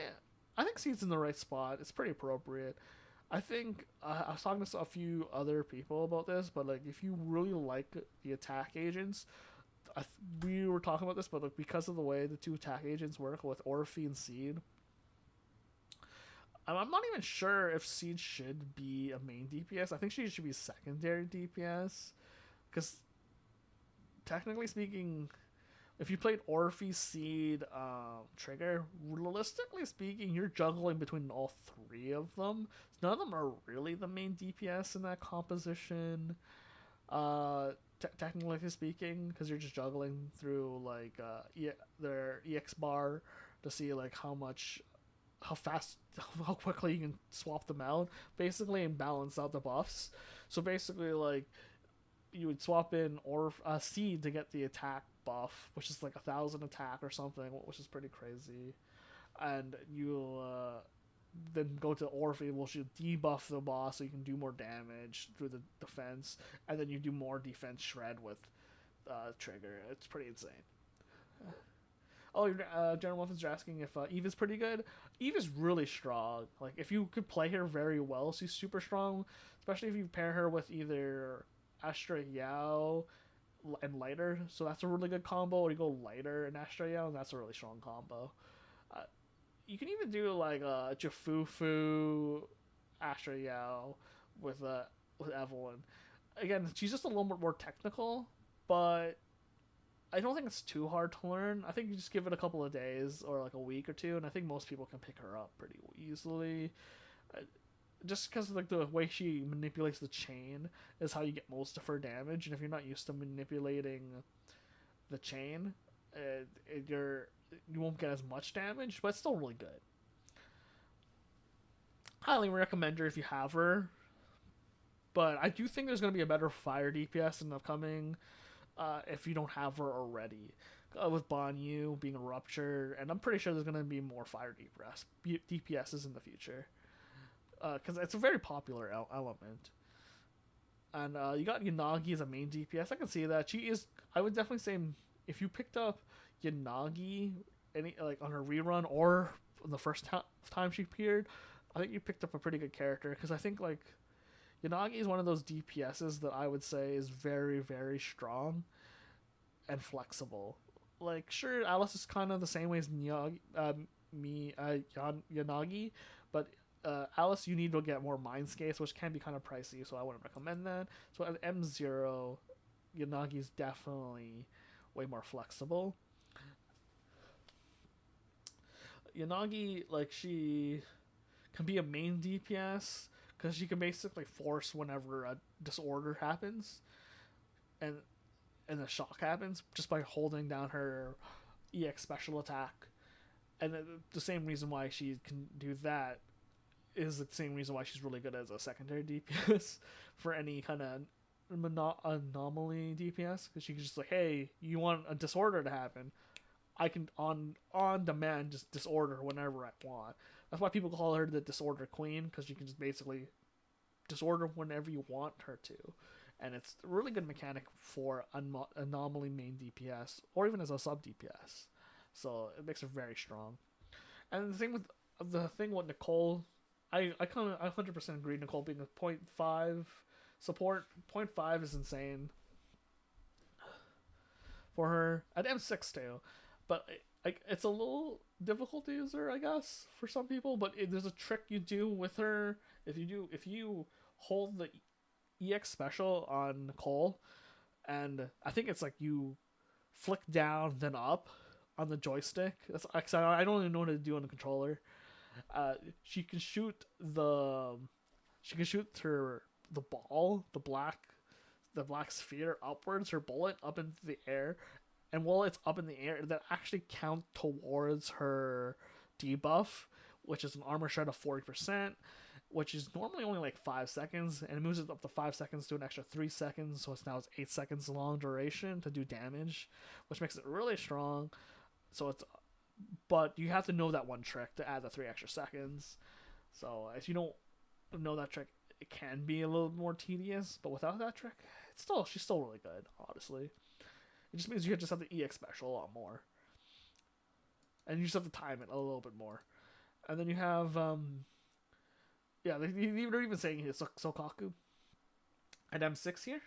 think Seed's in the right spot. It's pretty appropriate. I think I was talking to a few other people about this, but like if you really like the attack agents, we were talking about this, but like because of the way the two attack agents work with Orphe and Seed, I'm not even sure if Seed should be a main DPS. I think she should be secondary DPS, because technically speaking, if you played Orphe, Seed, Trigger, realistically speaking, you're juggling between all three of them. None of them are really the main DPS in that composition. Technically speaking, because you're just juggling through like their EX bar to see like how fast, how quickly you can swap them out, basically, and balance out the buffs. So basically, like you would swap in Seed to get the attack buff, which is like 1,000 attack or something, which is pretty crazy, and you'll then go to Orphe, which you debuff the boss so you can do more damage through the defense, and then you do more defense shred with Trigger. It's pretty insane. Oh, General Muffins are asking if Eve is pretty good. Eve is really strong. Like, if you could play her very well, she's super strong. Especially if you pair her with either Astra Yao and Lighter. So that's a really good combo. Or you go Lighter and Astra Yao, and that's a really strong combo. You can even do, like, Jafufu Astra Yao with Evelyn. Again, she's just a little bit more technical, but I don't think it's too hard to learn. I think you just give it a couple of days or like a week or two, and I think most people can pick her up pretty easily. Just because like the way she manipulates the chain is how you get most of her damage, and if you're not used to manipulating the chain, you won't get as much damage, but it's still really good. Highly recommend her if you have her, but I do think there's going to be a better fire DPS in the upcoming. If you don't have her already, with Banyu being a rupture, and I'm pretty sure there's going to be more fire DPSs in the future, because it's a very popular element. And you got Yanagi as a main DPS. I can see that. She is. I would definitely say if you picked up Yanagi on her rerun or the first time she appeared, I think you picked up a pretty good character, because I think like Yanagi is one of those DPSs that I would say is very, very strong and flexible. Like, sure, Alice is kind of the same way as Yanagi, but Alice, you need to get more Mindscapes, which can be kind of pricey, so I wouldn't recommend that. So at M0, Yanagi is definitely way more flexible. Yanagi, like, she can be a main DPS, because she can basically force whenever a disorder happens and a shock happens just by holding down her EX special attack And the same reason why she can do that is the same reason why she's really good as a secondary DPS for any kind of anomaly DPS, because she can just like, hey, you want a disorder to happen, I can on demand just disorder whenever I want. That's why people call her the disorder queen, because you can just basically disorder whenever you want her to, and it's a really good mechanic for anomaly main DPS or even as a sub DPS. So it makes her very strong. And the thing with Nicole, I 100% agree. Nicole being a 0.5 support, 0.5 is insane for her at M6 too, but it's a little difficult to use her, I guess, for some people. But there's a trick you do with her. If you hold the EX special on Nicole, and I think it's like you flick down then up on the joystick. That's I don't even know what to do on the controller. She can shoot her the ball, the black sphere upwards, her bullet up into the air, and while it's up in the air, that actually count towards her debuff, which is an armor shred of 40%, which is normally only like 5 seconds, and it moves it up to 5 seconds to an extra 3 seconds, so it's 8 seconds long duration to do damage, which makes it really strong. But you have to know that one trick to add the 3 extra seconds. So if you don't know that trick, it can be a little more tedious, but without that trick, she's still really good, honestly. It just means you just have to EX special a lot more. And you just have to time it a little bit more. And then you have, they're even saying here, Sokaku at M6 here.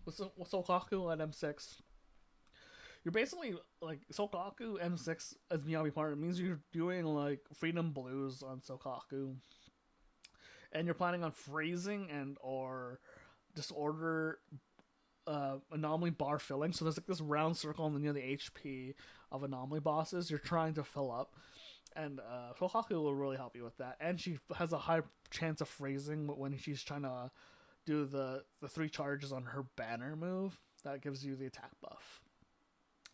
With Sokaku at M6, you're basically like Sokaku M6 as Miyabi partner. It means you're doing like Freedom Blues on Sokaku, and you're planning on freezing and or disorder anomaly bar filling. So there's like this round circle near the HP of anomaly bosses you're trying to fill up, and Sokaku will really help you with that. And she has a high chance of freezing when she's trying to do the 3 charges on her banner move that gives you the attack buff,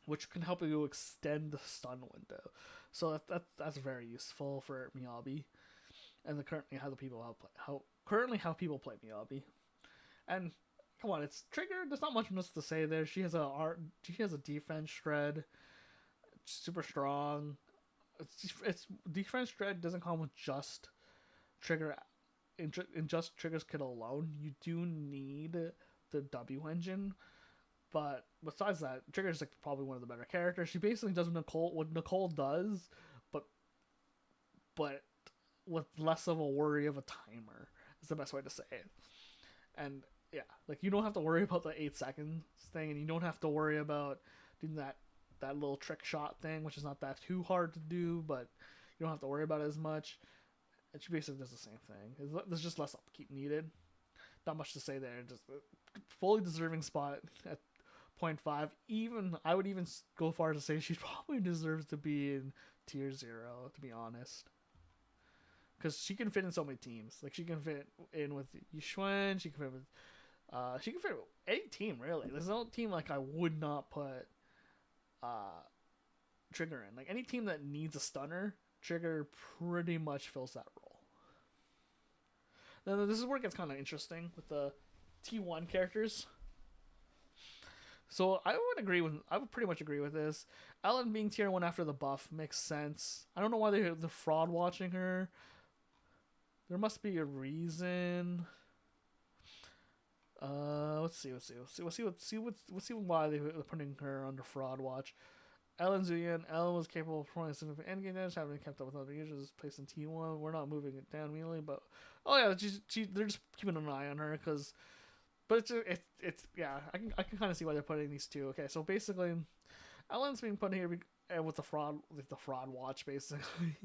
which can help you extend the stun window. So that's very useful for Miyabi, and currently how people play Miyabi. And come on, it's Trigger. There's not much to say there. She has a defense shred, super strong. It's defense shred doesn't come with just Trigger. In just Trigger's kit alone, you do need the W engine. But besides that, Trigger's like probably one of the better characters. She basically does what Nicole does, but with less of a worry of a timer is the best way to say it. And yeah, like you don't have to worry about the 8 seconds thing, and you don't have to worry about doing that little trick shot thing, which is not that too hard to do, but you don't have to worry about it as much. And she basically does the same thing. There's just less upkeep needed. Not much to say there. Just a fully deserving spot at 0.5. I would even go far to say she probably deserves to be in tier 0, to be honest. Because she can fit in so many teams. Like she can fit in with Yixuan. She can fit with any team really. There's no team like I would not put Trigger in. Like any team that needs a stunner, Trigger pretty much fills that role. Now this is where it gets kind of interesting with the T1 characters. So I would pretty much agree with this. Ellen being tier 1 after the buff makes sense. I don't know why they're fraud watching her. There must be a reason. Let's see why they're putting her under fraud watch. Ellen Zuyan. Ellen was capable of performing significant endgame damage, having kept up with other users, placed in T1. We're not moving it down immediately, but they're just keeping an eye on her because. But it's yeah, I can kind of see why they're putting these two. Okay, so basically, Ellen's being put here with the fraud watch basically,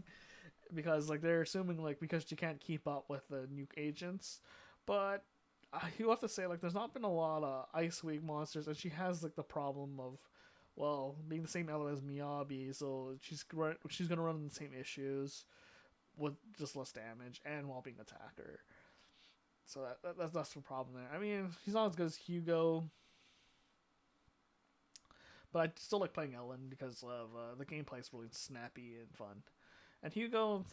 because like they're assuming like because she can't keep up with the nuke agents, but you have to say like there's not been a lot of Ice Week monsters, and she has like the problem of being the same Ellen as Miyabi, so she's gonna run into the same issues with just less damage and while being attacker. So that's the problem there. I mean, she's not as good as Hugo. But I still like playing Ellen because of the gameplay is really snappy and fun. And Hugo,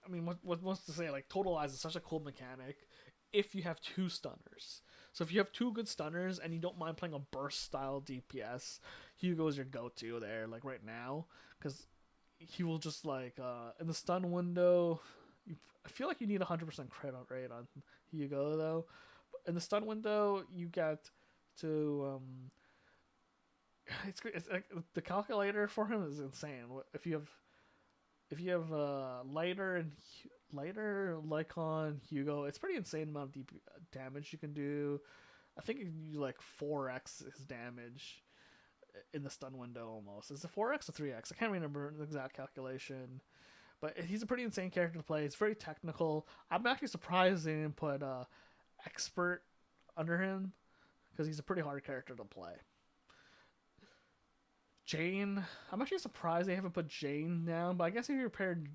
I mean, what's to say? Like, Total Eyes is such a cool mechanic if you have two stunners. So if you have two good stunners and you don't mind playing a burst style DPS, Hugo is your go-to there, like right now, because he will just like in the stun window. I feel like you need 100% crit rate on Hugo though. In the stun window, you get to it's like the calculator for him is insane. If you have lighter Lycon Hugo, it's pretty insane amount of deep damage you can do. I think you like 4x his damage in the stun window almost. Is it 4x or 3x? I can't remember the exact calculation. But he's a pretty insane character to play. It's very technical. I'm actually surprised they didn't put expert under him because he's a pretty hard character to play. Jane, I'm actually surprised they haven't put Jane down, but I guess if you paired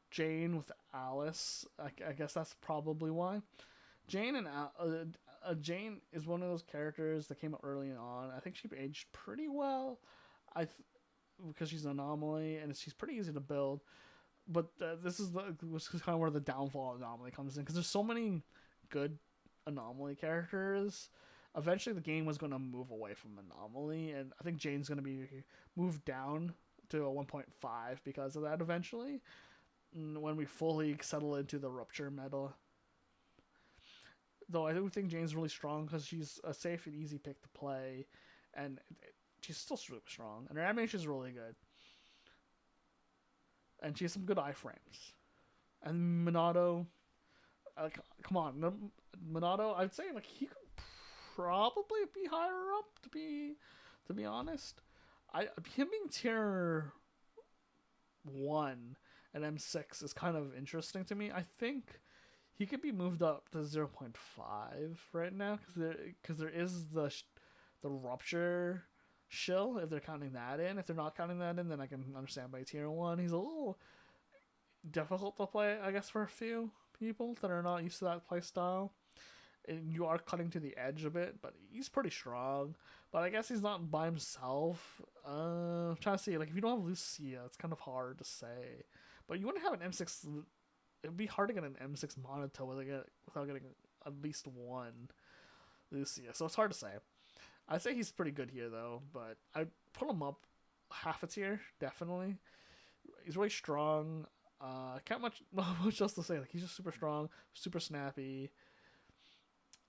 Jane with Alice, I guess that's probably why. Jane and Jane is one of those characters that came out early on. I think she aged pretty well, because she's an anomaly and she's pretty easy to build. But this is kind of where the downfall of Anomaly comes in, because there's so many good Anomaly characters. Eventually, the game was going to move away from Anomaly, and I think Jane's going to be moved down to a 1.5 because of that eventually, when we fully settle into the Rupture meta. Though I do think Jane's really strong because she's a safe and easy pick to play, and she's still super strong, and her animation is really good. And she has some good iframes. And Minato, come on, Minato. I'd say like he could probably be higher up to be honest. Him being tier 1 and M6 is kind of interesting to me. I think he could be moved up to 0.5 right now because there is the Rupture shill, if they're counting that in. If they're not counting that in, then I can understand by tier 1. He's a little difficult to play, I guess, for a few people that are not used to that play style. And you are cutting to the edge a bit, but he's pretty strong. But I guess he's not by himself. I'm trying to see, like, if you don't have Lucia, it's kind of hard to say. But you wouldn't have an M6. It'd be hard to get an M6 Monito without getting at least one Lucia. So it's hard to say. I'd say he's pretty good here, though, but I'd put him up half a tier, definitely. He's really strong. Can't not much else to say. Like, he's just super strong, super snappy,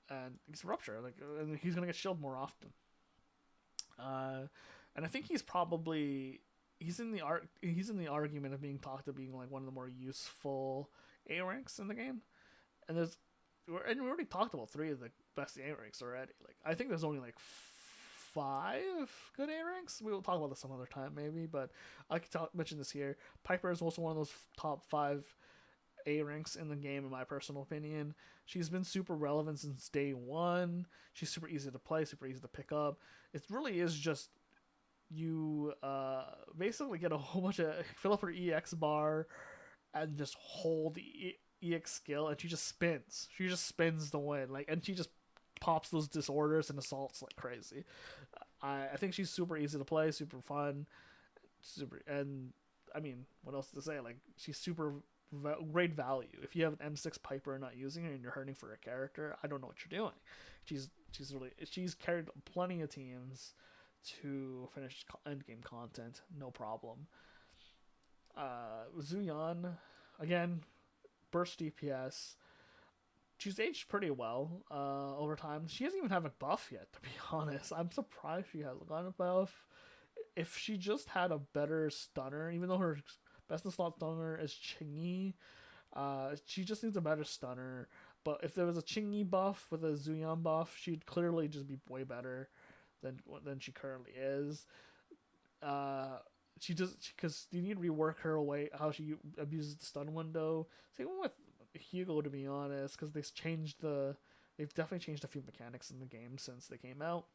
and he's Rupture. Like, and he's gonna get shielded more often. And I think he's in the argument of being talked to being like one of the more useful A ranks in the game. And we already talked about 3 of the best A ranks already. Like, I think there's only like 5 good A ranks. We will talk about this some other time maybe, but I can mention this here. Piper is also one of those top 5 A ranks in the game in my personal opinion. She's been super relevant since day 1. She's super easy to play, super easy to pick up. It really is just you basically get a whole bunch of fill up her EX bar and just hold the EX skill, and she just spins the win, like, and she just pops those disorders and assaults like crazy. I think she's super easy to play, super fun, and I mean, what else to say? Like, she's super great value. If you have an M6 Piper and not using her and you're hurting for a character, I don't know what you're doing. She's carried plenty of teams to finish endgame content, no problem. Zuyan, again, burst DPS. She's aged pretty well over time. She doesn't even have a buff yet, to be honest. I'm surprised she hasn't gotten a buff. If she just had a better stunner, even though her best in slot stunner is Chingy, she just needs a better stunner. But if there was a Chingy buff with a Zuyan buff, she'd clearly just be way better than she currently is. Because you need to rework her away, how she abuses the stun window. Same with Hugo, to be honest, because they've definitely changed a few mechanics in the game since they came out.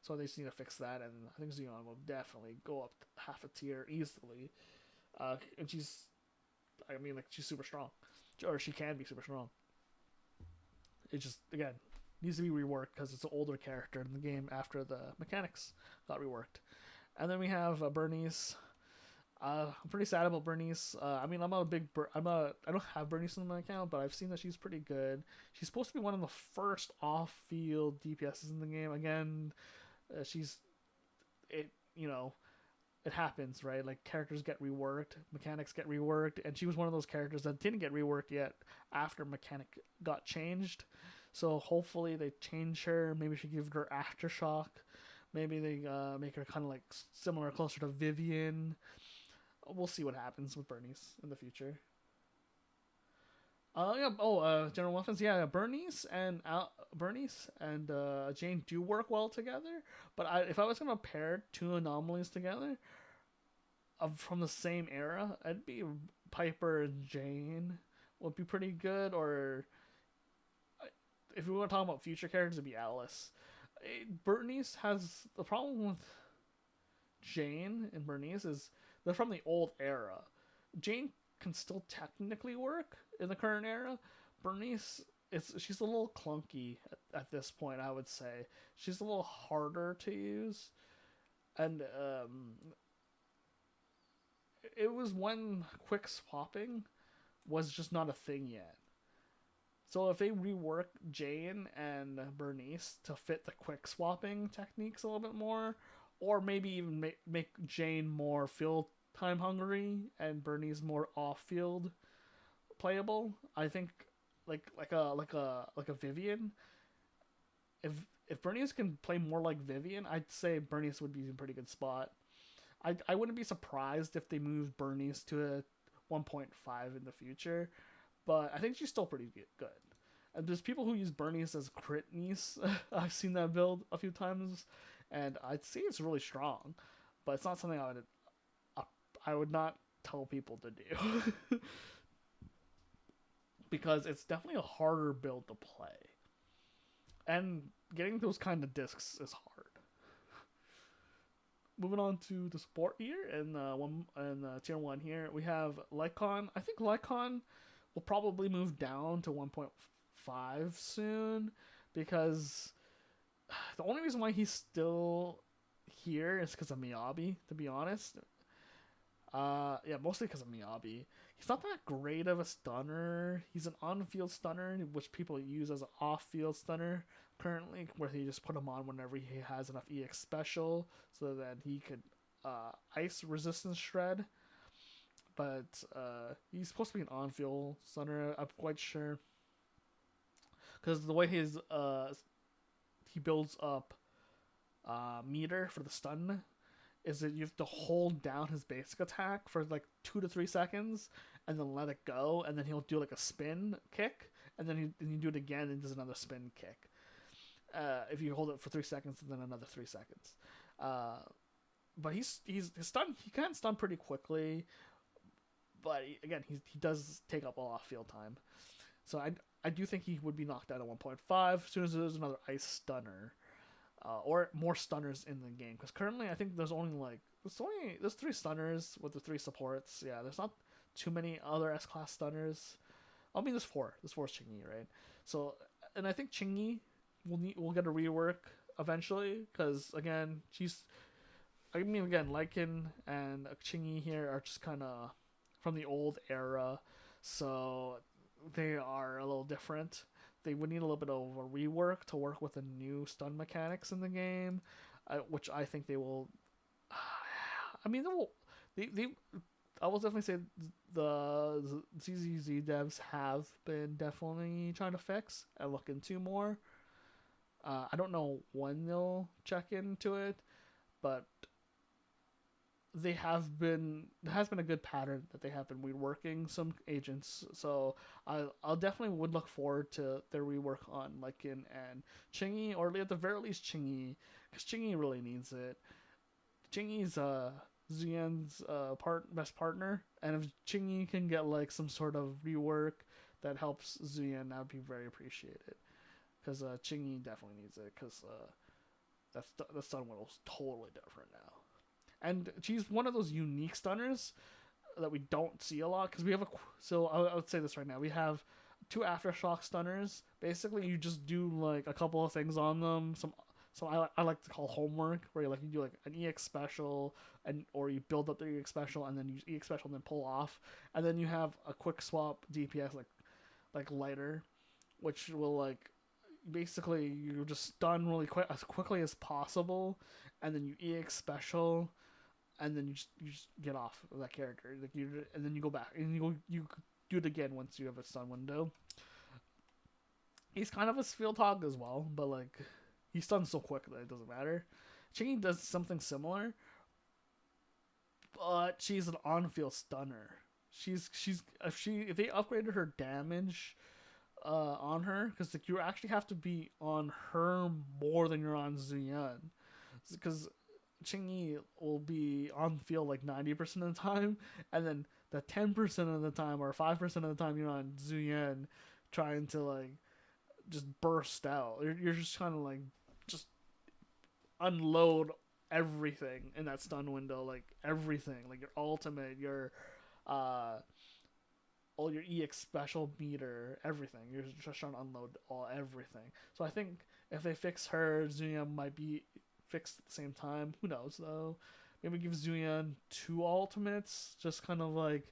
So they just need to fix that, and I think Zuyan will definitely go up half a tier easily. And she's super strong, or she can be super strong. It's just, again, needs to be reworked because it's an older character in the game after the mechanics got reworked. And then we have Bernice. I'm pretty sad about Bernice. I mean, I don't have Bernice in my account, but I've seen that she's pretty good. She's supposed to be one of the first off-field DPSs in the game. Again, she's it. You know, it happens, right? Like characters get reworked, mechanics get reworked, and she was one of those characters that didn't get reworked yet after mechanic got changed. So hopefully they change her. Maybe she give her aftershock. Maybe they make her kind of like similar, closer to Vivian. We'll see what happens with Bernice in the future. Yeah. Oh, general weapons. Yeah, Bernice and Jane do work well together. But if I was gonna pair two anomalies together, from the same era, it'd be Piper and Jane would be pretty good. Or if we want to talk about future characters, it'd be Alice. Bernice has the problem with Jane and Bernice is they're from the old era. Jane can still technically work in the current era. Bernice, she's a little clunky at this point, I would say. She's a little harder to use. And it was when quick swapping was just not a thing yet. So if they rework Jane and Bernice to fit the quick swapping techniques a little bit more, or maybe even make Jane more field time hungry and Bernice more off field playable, I think like a Vivian. If Bernice can play more like Vivian, I'd say Bernice would be in a pretty good spot. I wouldn't be surprised if they moved Bernice to a 1.5 in the future, but I think she's still pretty good. And there's people who use Bernice as crit niece. I've seen that build a few times, and I'd say it's really strong, but it's not something I would not tell people to do. Because it's definitely a harder build to play. And getting those kind of discs is hard. Moving on to the support here, and tier 1 here, we have Lycon. I think Lycon will probably move down to 1.5 soon, because the only reason why he's still here is because of Miyabi, to be honest. Yeah, mostly because of Miyabi. He's not that great of a stunner. He's an on-field stunner, which people use as an off-field stunner currently, where they just put him on whenever he has enough EX special, so that he could ice resistance shred. But he's supposed to be an on-field stunner, I'm quite sure. Because the way he builds up meter for the stun is that you have to hold down his basic attack for like 2 to 3 seconds and then let it go, and then he'll do like a spin kick, and then you do it again and does another spin kick. If you hold it for 3 seconds and then another 3 seconds. But his stun, he can stun pretty quickly, but he does take up a lot of field time. So I do think he would be knocked out at 1.5 as soon as there's another ice stunner. Or more stunners in the game, because currently I think there's 3 stunners with the 3 supports. Yeah, there's not too many other S-class stunners. I mean, there's 4. There's 4 Chingy, right? So, and I think Chingy will get a rework eventually, because again, Lycan and Chingy here are just kind of from the old era, so they are a little different. They would need a little bit of a rework to work with the new stun mechanics in the game, which I think they will. I mean, I will definitely say the ZZZ devs have been definitely trying to fix and look into more. I don't know when they'll check into it, but there has been a good pattern that they have been reworking some agents, so I'll definitely would look forward to their rework on Lycan and Chingy, or at the very least Chingy, because Chingy really needs it. Chingy's Zuyan's best partner, and if Chingy can get like some sort of rework that helps Zuyan, that would be very appreciated, because Chingy definitely needs it, because the stun wheel is totally different now. And she's one of those unique stunners that we don't see a lot, because we have I would say this right now. We have two aftershock stunners. Basically, you just do like a couple of things on them. Some I like to call homework, where you do like an EX special, and or you build up the EX special and then use EX special and then pull off, and then you have a quick swap DPS like lighter, which will like basically you just stun really quick as quickly as possible, and then you EX special, and then you just get off of that character. Like and then you go back and you do it again once you have a stun window. He's kind of a field hog as well, but like he stuns so quick that it doesn't matter. Chingy does something similar, but she's an on-field stunner. If they upgraded her damage on her, because like you actually have to be on her more than you're on Zuyan, because Chingy will be on field like 90% of the time, and then the 10% of the time or 5% of the time you're on Zuyan trying to like just burst out. You're just kind of like just unload everything in that stun window, like everything, like your ultimate, your all your EX special meter, everything. You're just trying to unload everything. So I think if they fix her, Zuyan might be fixed at the same time. Who knows though? Maybe give Zuyan 2 ultimates, just kind of like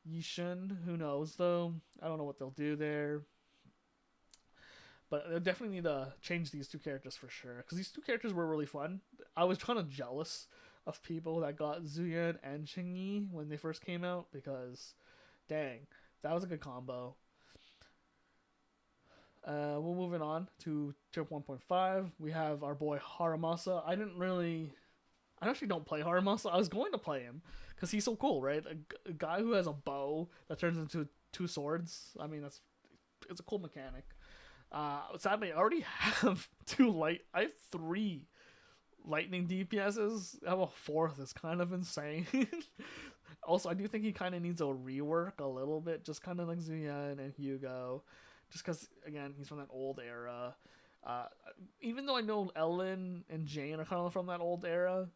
Yishin. Who knows though? I don't know what they'll do there. But they definitely need to change these 2 characters for sure, because these 2 characters were really fun. I was kind of jealous of people that got Zuyan and Chingy when they first came out, because dang, that was a good combo. We're moving on to tier 1.5. We have our boy Haramasa. I actually don't play Haramasa. I was going to play him because he's so cool, right? A guy who has a bow that turns into 2 swords. I mean, it's a cool mechanic. Sadly, I already have I have 3 lightning DPSs. I have a 4th. It's kind of insane. Also, I do think he kind of needs a rework a little bit, just kind of like Zuyan and Hugo, just because again he's from that old era. Even though I know Ellen and Jane are kind of from that old era,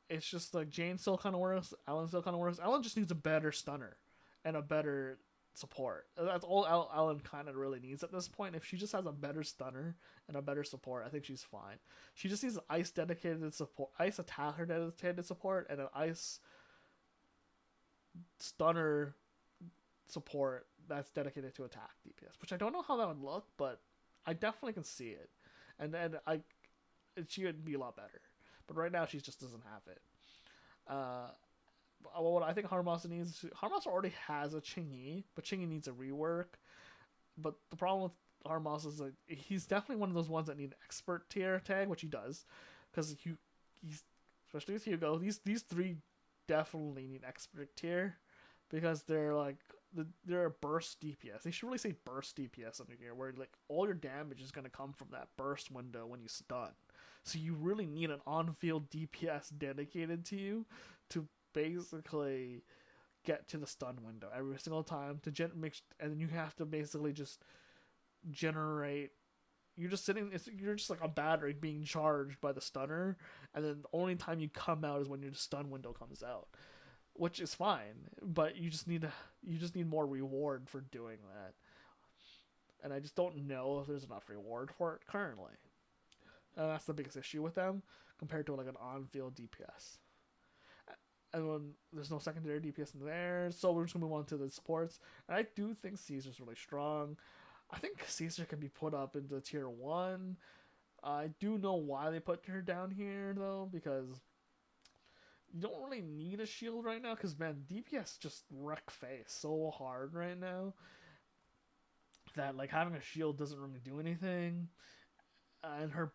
it's just like Jane still kind of works, Ellen still kind of works. Ellen just needs a better stunner and a better support. That's all Ellen kind of really needs at this point. If she just has a better stunner and a better support, I think she's fine. She just needs ice dedicated support, ice attacker dedicated support, and an ice stunner support that's dedicated to attack DPS, which I don't know how that would look, but I definitely can see it. And then she would be a lot better. But right now she just doesn't have it. What I think Haramasa needs, Haramasa already has a Chingy, but Chingy needs a rework. But the problem with Haramasa is that he's definitely one of those ones that need an expert tier tag, which he does, because he's especially with Hugo. These 3 definitely need expert tier, because they're a burst DPS. They should really say burst DPS under here, where like all your damage is gonna come from that burst window when you stun. So you really need an on-field DPS dedicated to you to basically get to the stun window every single time to and then you have to basically just generate. You're just like a battery being charged by the stunner, and then the only time you come out is when your stun window comes out, which is fine, but you just need more reward for doing that, and I just don't know if there's enough reward for it currently. That's the biggest issue with them compared to like an on-field DPS. And when there's no secondary DPS in there, so we're just gonna move on to the supports. And I do think Caesar's really strong. I think Caesar can be put up into tier 1. I do know why they put her down here though, because you don't really need a shield right now, because man, DPS just wreck face so hard right now that like having a shield doesn't really do anything. And her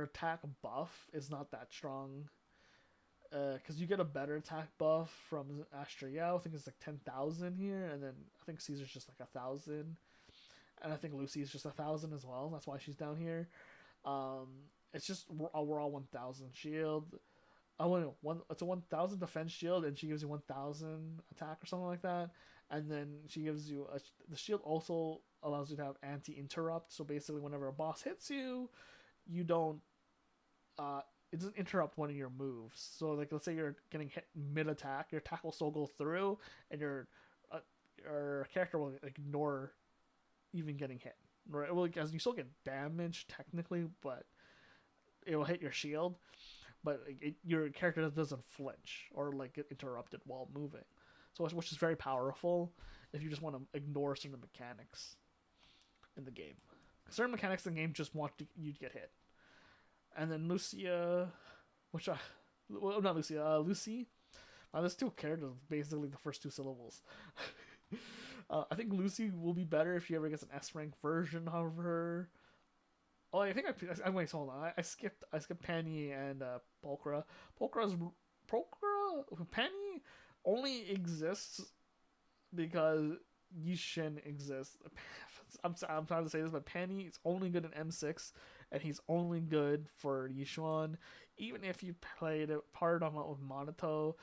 attack buff is not that strong, because you get a better attack buff from Astra Yao. I think it's like 10,000 here, and then I think Caesar's just like 1,000, and I think Lucy's just 1,000 as well. That's why she's down here. It's just we're all 1,000 shield. It's a 1,000 defense shield, and she gives you 1,000 attack or something like that. And then she gives you the shield also allows you to have anti-interrupt. So basically, whenever a boss hits you, you don't it doesn't interrupt one of your moves. So like let's say you're getting hit mid attack, your attack will still go through, and your character will ignore even getting hit. Right? Well, because you still get damage technically, but it will hit your shield. But your character doesn't flinch or like get interrupted while moving, so which is very powerful if you just want to ignore certain mechanics in the game. Certain mechanics in the game just want you to get hit. And then Lucia, not Lucia, Lucy. There's two characters, basically the first two syllables. I think Lucy will be better if she ever gets an S rank version of her. Oh, I think wait, hold on. I skipped Penny and Pulchra. Penny only exists because Yishin exists. I'm trying to say this, but Penny is only good in M6, and he's only good for Yishuan. Even if you played it part on with Monato,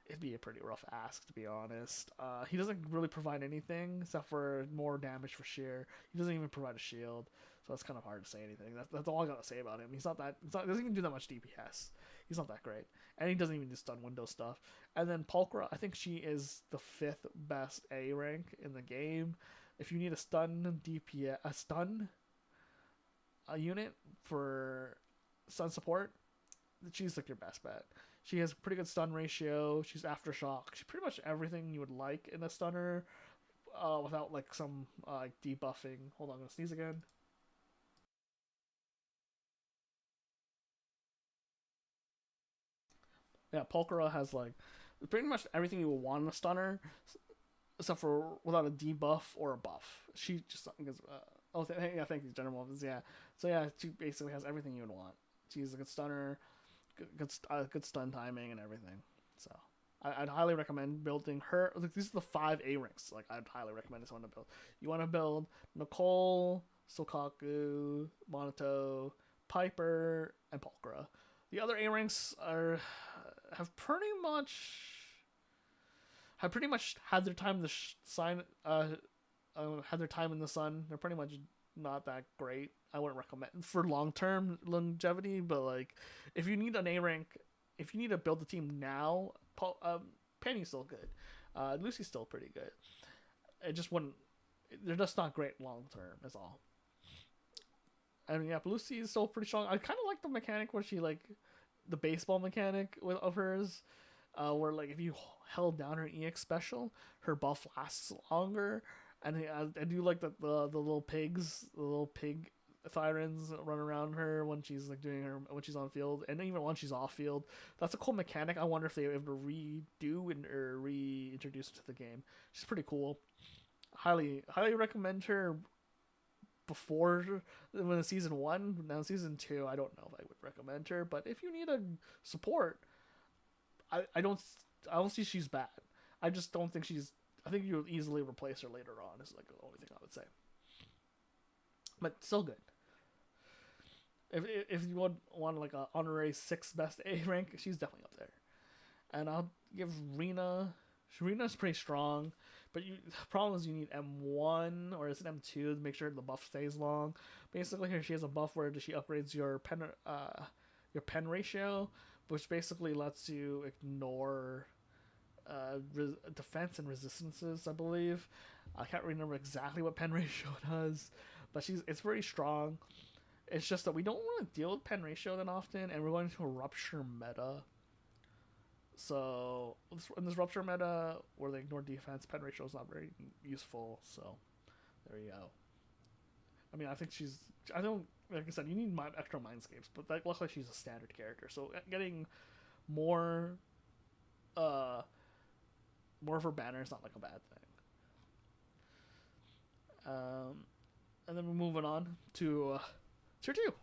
it'd be a pretty rough ask, to be honest. He doesn't really provide anything except for more damage for sheer. He doesn't even provide a shield, so it's kind of hard to say anything. That's all I gotta say about him. He doesn't even do that much DPS. He's not that great, and he doesn't even do stun window stuff. And then Pulchra, I think she is the 5th best A rank in the game. If you need a stun DPS, a unit for stun support, she's like your best bet. She has a pretty good stun ratio. She's aftershock. She's pretty much everything you would like in a stunner, without like some debuffing. Hold on, I'm gonna sneeze again. Yeah, Pulchra has like pretty much everything you would want in a stunner, except for without a debuff or a buff. She just gets. Yeah, thank you, General Muffins. Yeah, so yeah, she basically has everything you would want. She's a good stunner, good stun timing and everything. So I'd highly recommend building her. Like, these are the 5 A ranks. Like, I'd highly recommend someone to build. You want to build Nicole, Sokaku, Monato, Piper, and Pulchra. The other A ranks have pretty much had their time had their time in the sun. They're pretty much not that great. I wouldn't recommend for long-term longevity, but like if you need an A rank, if you need to build the team now, Penny's still good. Lucy's still pretty good. It just wouldn't. They're just not great long-term. Is all. And yeah, Lucy is still pretty strong. I kind of like the mechanic where she like the baseball mechanic of hers, where like if you held down her EX special, her buff lasts longer. And I do like the little pigs, the little pig Thyrans run around her when she's like when she's on field, and even when she's off field. That's a cool mechanic. I wonder if they ever redo or reintroduce it to the game. She's pretty cool. Highly recommend her. Before when the season 1, now season 2, I don't know if I would recommend her, but if you need a support, I don't see she's bad. I just don't think I think you would easily replace her later on. Is like the only thing I would say. But still good. If you want like a honorary 6th best A rank, she's definitely up there. And I'll give Rena. Rena's pretty strong, but the problem is you need M1 or is it M2 to make sure the buff stays long. Basically, here she has a buff where she upgrades your pen ratio, which basically lets you ignore defense and resistances, I believe. I can't remember exactly what pen ratio does, but it's very strong. It's just that we don't want to deal with pen ratio that often, and we're going to a rupture meta. So in this rupture meta where they ignore defense, pen ratio is not very useful. So there you go. I mean, I think I don't, like I said, you need extra mindscapes, but luckily she's a standard character, so getting more of her banner is not like a bad thing. And then we're moving on to tier 2.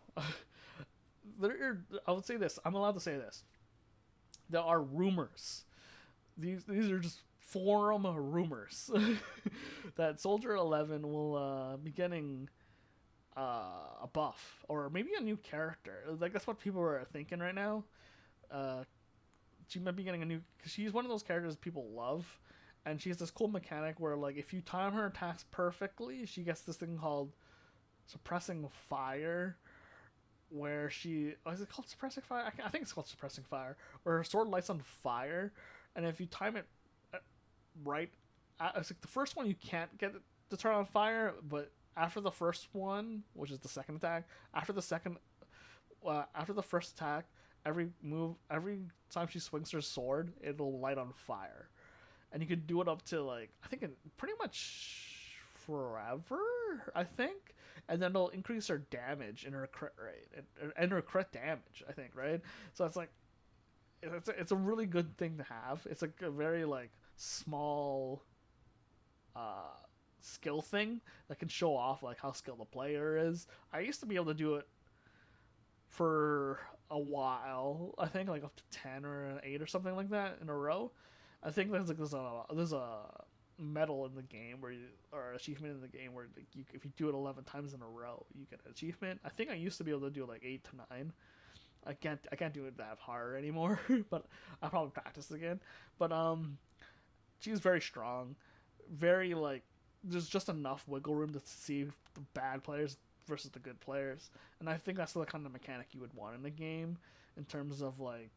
I would say this. I'm allowed to say this. There are rumors. These are just forum rumors that Soldier 11 will be getting a buff or maybe a new character. Like that's what people are thinking right now. She might be getting a new, because she's one of those characters people love, and she has this cool mechanic where like if you time her attacks perfectly, she gets this thing called suppressing fire. Where is it called suppressing fire? I think it's called suppressing fire. Where her sword lights on fire, and if you time it right, it's like the first one you can't get it to turn on fire, but after the first one, which is the second attack, after the second, after the first attack, every time she swings her sword, it'll light on fire, and you can do it up to like I think pretty much forever. I think, and then it'll increase her damage and her crit rate and her crit damage. I think, right? So it's like it's a really good thing to have. It's like a very like small uh skill thing that can show off like how skilled the player is. I used to be able to do it for a while. I think like up to 10 or an 8 or something like that in a row. I think there's a medal in the game where or achievement in the game where like, if you do it 11 times in a row, you get an achievement. I think I used to be able to do like 8 to 9. I can't do it that hard anymore, but I'll probably practice again. But she's very strong, very like there's just enough wiggle room to see the bad players versus the good players, and I think that's the kind of mechanic you would want in the game in terms of like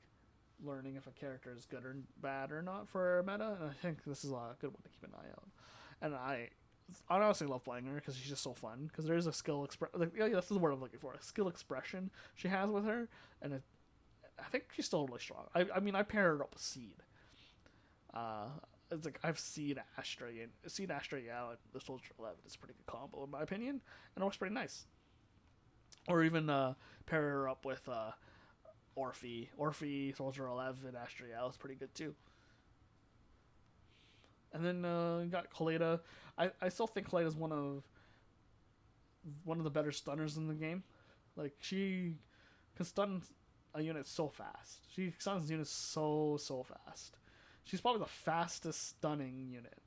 learning if a character is good or bad or not for meta. And I think this is a good one to keep an eye out. And I honestly love playing her because she's just so fun. Because there's a skill like yeah, that's the word I'm looking for. A skill expression she has with her, and I think she's still really strong. I mean, I pair her up with Seed. It's like I've Seed Astra and Seed Astra and the Soldier 11 is a pretty good combo in my opinion, and it works pretty nice. Or even pair her up with Orphe, Soldier 11, Astra is pretty good too. And then you got Kaleda. I still think Kaleda is one of the better stunners in the game. Like she can stun a unit so fast. She stuns units so fast. She's probably the fastest stunning unit.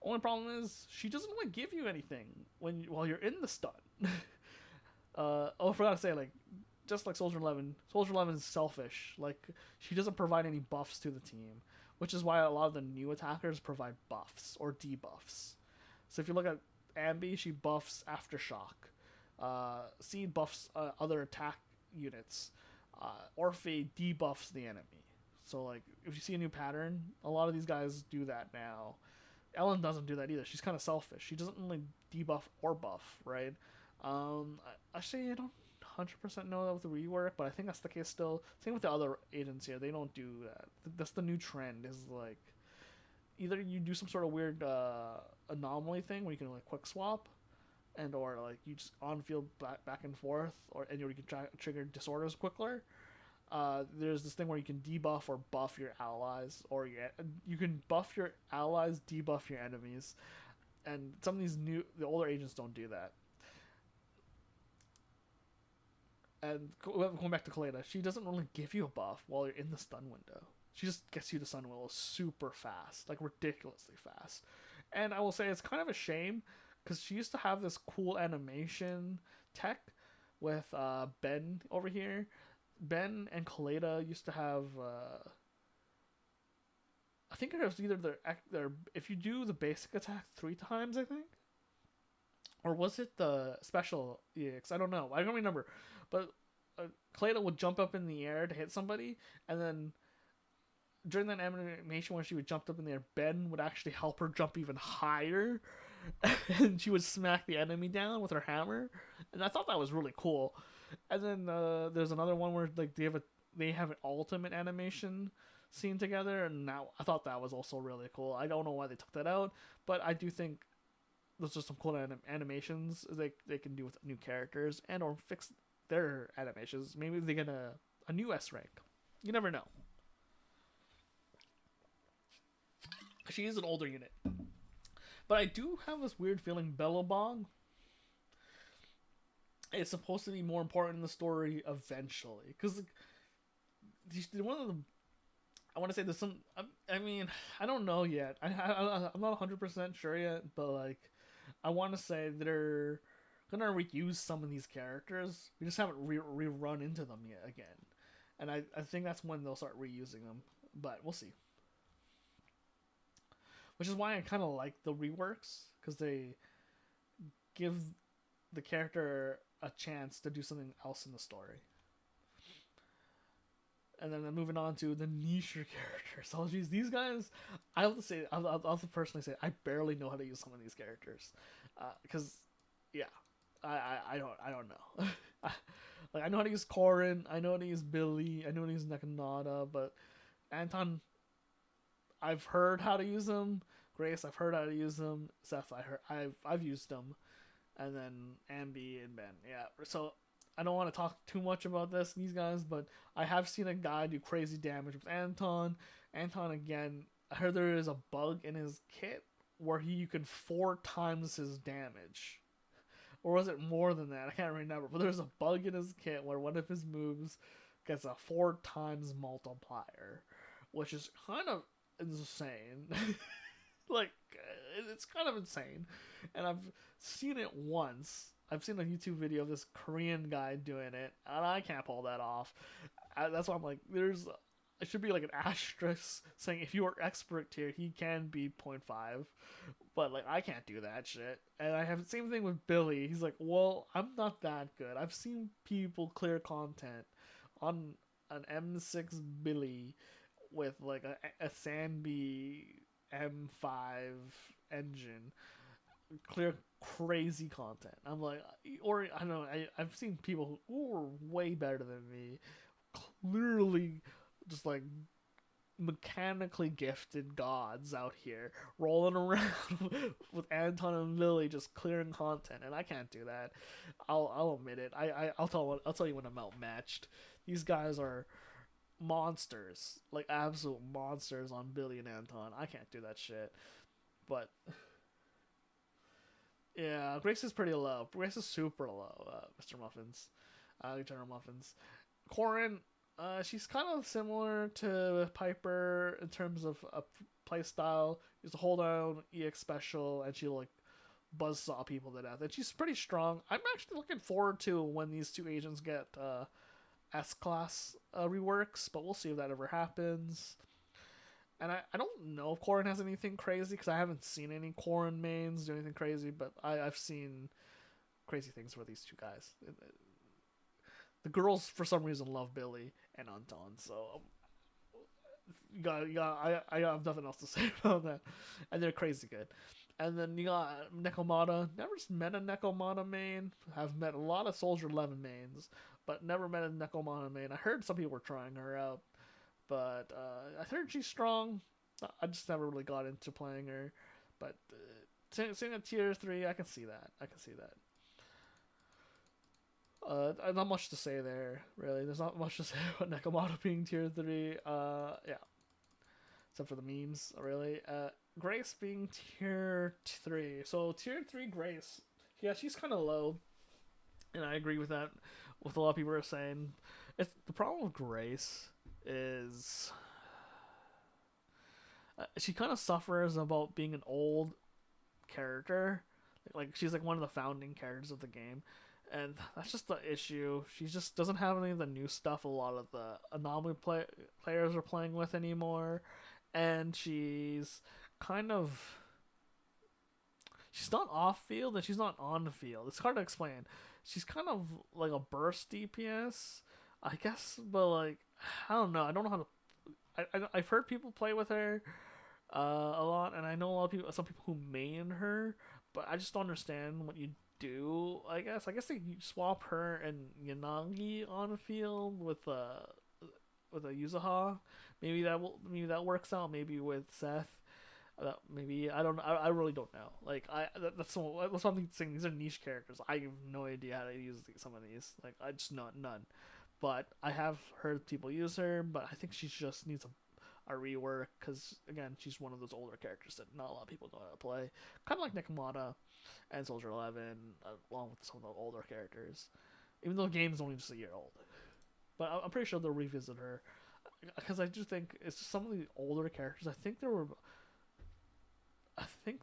Only problem is she doesn't really give you anything while you're in the stun. I forgot to say like just like Soldier 11, Soldier 11 is selfish. Like she doesn't provide any buffs to the team, which is why a lot of the new attackers provide buffs or debuffs. So if you look at Ambi, she buffs Aftershock. Seed buffs other attack units. Orphe debuffs the enemy. So like if you see a new pattern, a lot of these guys do that now. Ellen doesn't do that either. She's kind of selfish. She doesn't really debuff or buff, right? Actually, I don't 100% know that with the rework, but I think that's the case still. Same with the other agents here. They don't do that. That's the new trend is like either you do some sort of weird anomaly thing where you can like quick swap and or like you just on field back and forth and you can trigger disorders quicker. There's this thing where you can debuff or buff your allies, or you can buff your allies, debuff your enemies, and some of the older agents don't do that. And going back to Kaleda, she doesn't really give you a buff while you're in the stun window. She just gets you to stun window super fast, like ridiculously fast. And I will say it's kind of a shame because she used to have this cool animation tech with Ben over here. Ben and Kaleda used to have I think it was either their if you do the basic attack 3 times, I think, or was it the special EX? I don't know. I don't remember, but Kaleda would jump up in the air to hit somebody, and then during that animation when she would jump up in the air, Ben would actually help her jump even higher, and she would smack the enemy down with her hammer, and I thought that was really cool. And then there's another one where like they have an ultimate animation scene together, and now I thought that was also really cool. I don't know why they took that out, but I do think those are some cool animations they can do with new characters and or fix their animations. Maybe they get a new S rank. You never know. She is an older unit, but I do have this weird feeling Bellabong is supposed to be more important in the story eventually, because one of the I want to say there's some. I mean, I don't know yet. I'm not 100% sure yet, but like, I want to say they're gonna reuse some of these characters. We just haven't rerun into them yet again, and I think that's when they'll start reusing them. But we'll see. Which is why I kind of like the reworks, because they give the character a chance to do something else in the story. And then moving on to the niche characters. Oh, geez, these guys, I'll have to personally say, I barely know how to use some of these characters. Because yeah, I don't know. Like I know how to use Corrin, I know how to use Billy, I know how to use Nekonata, but Anton, I've heard how to use him. Grace, I've heard how to use him. Seth, I've used him, and then Ambi and Ben. Yeah, so I don't want to talk too much about these guys, but I have seen a guy do crazy damage with Anton. Anton again. I heard there is a bug in his kit where you can 4 times his damage, or was it more than that? I can't remember. But there's a bug in his kit where one of his moves gets a 4 times multiplier, which is kind of insane. Like, it's kind of insane, and I've seen it once. I've seen a YouTube video of this Korean guy doing it, and I can't pull that off. That's why I'm like, it should be like an asterisk saying if you are expert tier, he can be 0.5, but like I can't do that shit. And I have the same thing with Billy. He's like, well, I'm not that good. I've seen people clear content on an M6 Billy with like a Sanby M5 engine clear crazy content. I'm like, or I don't know. I've seen people who are way better than me, clearly just like mechanically gifted gods out here rolling around with Anton and Lily just clearing content, and I can't do that. I'll admit it. I'll tell you when I'm outmatched. These guys are monsters, like absolute monsters on Billy and Anton. I can't do that shit. But yeah, Grace is pretty low. Grace is super low, Mr. Muffins. General Muffins. Corrin, she's kind of similar to Piper in terms of a playstyle. She's a hold down EX special, and she like buzzsaw people to death. And she's pretty strong. I'm actually looking forward to when these two agents get S-Class reworks, but we'll see if that ever happens. And I don't know if Corrin has anything crazy, because I haven't seen any Corrin mains do anything crazy, but I've seen crazy things for these two guys. The girls, for some reason, love Billy and Anton, so I have nothing else to say about that. And they're crazy good. And then you got Nekomata. Never met a Nekomata main. Have met a lot of Soldier 11 mains, but never met a Nekomata main. I heard some people were trying her out, but I heard she's strong. I just never really got into playing her. But seeing a tier 3, I can see that. Not much to say there, really. There's not much to say about Nekomata being tier 3. Yeah. Except for the memes, really. Grace being tier 3. So, tier 3 Grace. Yeah, she's kind of low. And I agree with that. With a lot of people are saying. The problem with Grace is she kind of suffers about being an old character. Like, she's like one of the founding characters of the game. And that's just the issue. She just doesn't have any of the new stuff a lot of the anomaly players are playing with anymore. And she's kind of... She's not off field and she's not on the field. It's hard to explain. She's kind of like a burst DPS, I guess, but like, I don't know. I don't know how to... I've heard people play with her a lot, and I know a lot of people, some people who main her, but I just don't understand what you do. I guess they swap her and Yanagi on the field with a Yuzuha. Maybe that works out. Maybe with Seth. Maybe I don't. I really don't know. Like that's what I'm saying. These are niche characters. I have no idea how to use some of these. Like I just none. But I have heard people use her. But I think she just needs a rework, because again, she's one of those older characters that not a lot of people know how to play. Kind of like Nekomata and Soldier 11, along with some of the older characters. Even though the game is only just a year old. But I'm pretty sure they'll revisit her, because I do think it's just some of the older characters. I think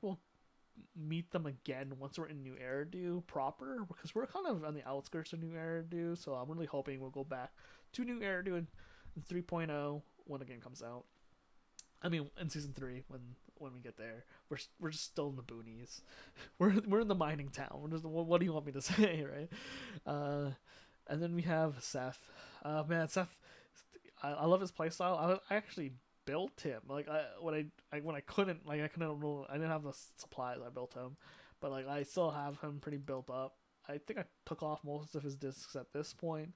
we'll meet them again once we're in New Eridu proper, because we're kind of on the outskirts of New Eridu, so I'm really hoping we'll go back to New Eridu in 3.0 when the game comes out. I mean, in Season 3, when we get there. We're just still in the boonies. We're in the mining town. What do you want me to say, right? And then we have Seth. Man, Seth, I love his playstyle. I actually built him. Like when I couldn't, I didn't have the supplies. I built him, but like I still have him pretty built up. I think I took off most of his discs at this point,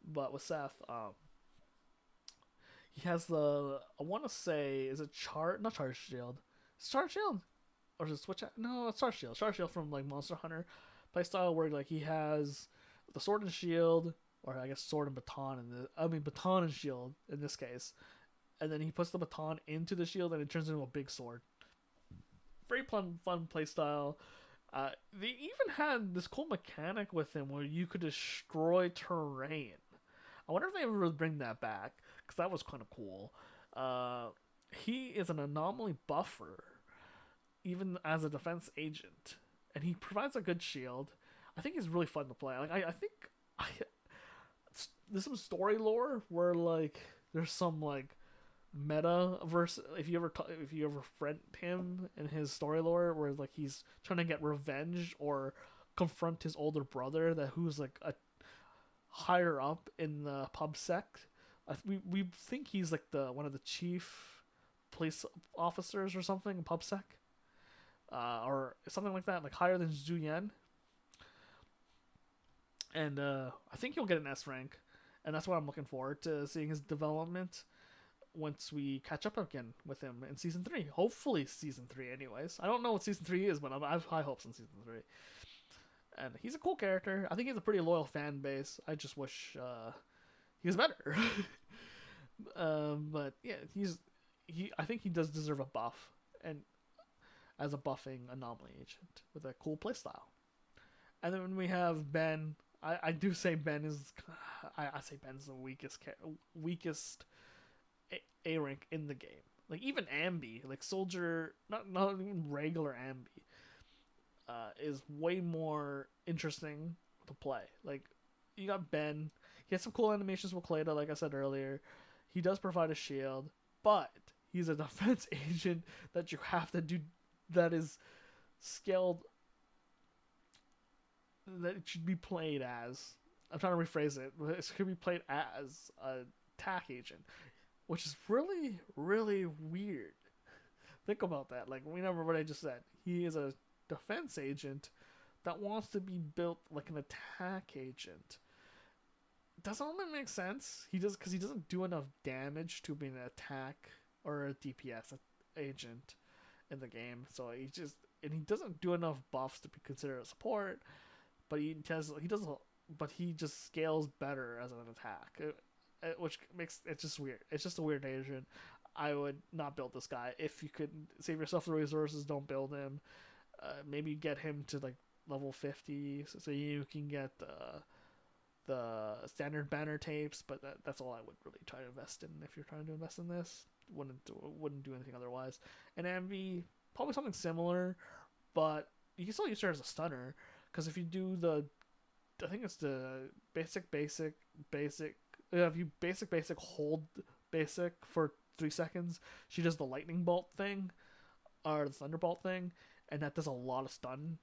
but with Seth, he has the, I want to say, is it not Charge Shield? It's Charge Shield, or is it Switch? No, it's Charge Shield. Charge Shield from like Monster Hunter playstyle, where like he has the sword and shield, or I guess sword and baton baton and shield in this case, and then he puts the baton into the shield and it turns into a big sword. Very fun playstyle. They even had this cool mechanic with him where you could destroy terrain. I wonder if they ever bring that back, because that was kind of cool. He is an anomaly buffer, even as a defense agent, and he provides a good shield. I think he's really fun to play. Like I think there's some story lore where like there's some like meta verse, if you ever friend him in his story lore, where like he's trying to get revenge or confront his older brother who's like a higher up in the pub sec. We think he's like one of the chief police officers or something in pub sec, or something like that, like higher than Zhu Yan. And I think he'll get an S rank, and that's what I'm looking forward to, seeing his development once we catch up again with him in season 3. Hopefully season 3 anyways. I don't know what season 3 is, but I have high hopes in season 3. And he's a cool character. I think he's a pretty loyal fan base. I just wish he was better. But yeah, I think he does deserve a buff, and as a buffing anomaly agent with a cool playstyle. And then when we have Ben, I do say Ben is, I say Ben's the weakest A rank in the game. Like even Ambi, like Soldier, not even regular Ambi, is way more interesting to play. Like you got Ben, he has some cool animations with Clada, like I said earlier. He does provide a shield, but he's a defense agent that you have to do, that is scaled, that it should be played as, I'm trying to rephrase it, but it could be played as a attack agent, which is really, really weird. Think about that. Like, remember what I just said. He is a defense agent that wants to be built like an attack agent. Doesn't really make sense. Because he doesn't do enough damage to be an attack or a DPS agent in the game. So he doesn't do enough buffs to be considered a support. But he just scales better as an attack. Which makes it just weird. It's just a weird agent. I would not build this guy. If you could save yourself the resources, don't build him. Maybe get him to like level 50 so you can get the standard banner tapes. But that's all I would really try to invest in if you're trying to invest in this. Wouldn't do anything otherwise. And Ambi, probably something similar, but you can still use her as a stunner, because if you do I think it's the basic. If you basic hold basic for 3 seconds, she does the lightning bolt thing, or the thunderbolt thing, and that does a lot of stun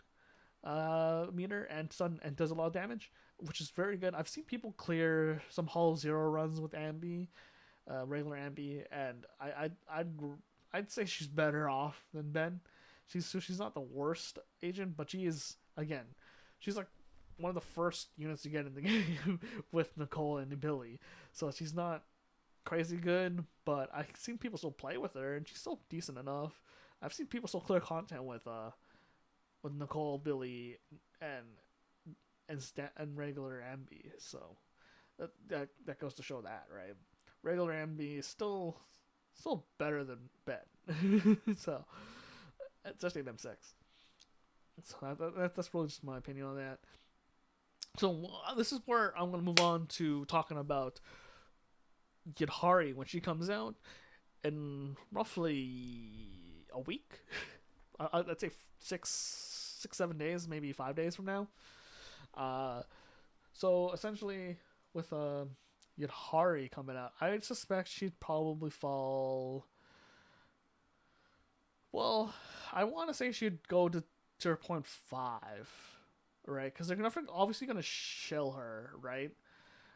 meter and does a lot of damage, which is very good. I've seen people clear some Hollow Zero runs with Ambi, regular Ambi, and I'd say she's better off than Ben. She's not the worst agent, but she's like one of the first units you get in the game with Nicole and Billy. So she's not crazy good, but I've seen people still play with her, and she's still decent enough. I've seen people still clear content with Nicole, Billy, and regular Ambi. So that goes to show that, right? Regular Ambi is still better than Ben. So especially them 6. So that's really just my opinion on that. So this is where I'm going to move on to talking about Yidhari when she comes out in roughly a week. I'd say 6-7 days, maybe 5 days from now. So essentially, with Yidhari coming out, I suspect she'd probably fall. Well, I want to say she'd go to 0.5. Right, because they're obviously going to shill her, right?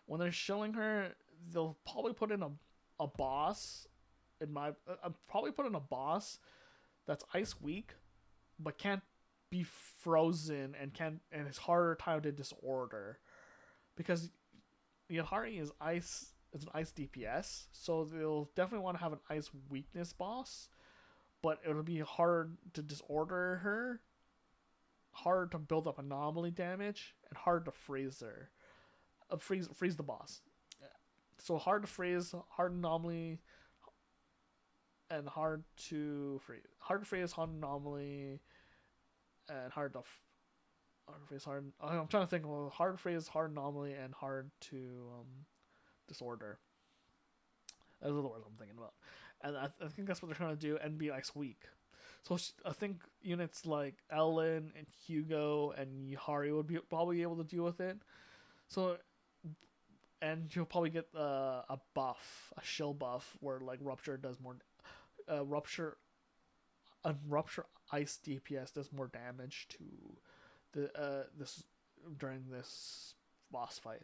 When they're shilling her, they'll probably put in a boss. Probably put in a boss that's ice weak, but can't be frozen and it's harder time to disorder because Yahari is ice. It's an ice DPS, so they'll definitely want to have an ice weakness boss, but it'll be hard to disorder her, hard to build up anomaly damage, and hard to freeze her, freeze the boss. So hard to freeze, hard anomaly, and hard to freeze. Hard to freeze, hard anomaly, and hard to freeze, hard. I'm trying to think. Well, hard to freeze, hard anomaly, and hard to disorder. Those are the words I'm thinking about, and I think that's what they're trying to do and be ice weak. So I think units like Ellen and Hugo and Yahari would be probably able to deal with it. So, and you'll probably get a buff, a shill buff, where like Rupture does more. Rupture ice DPS does more damage to this during this boss fight.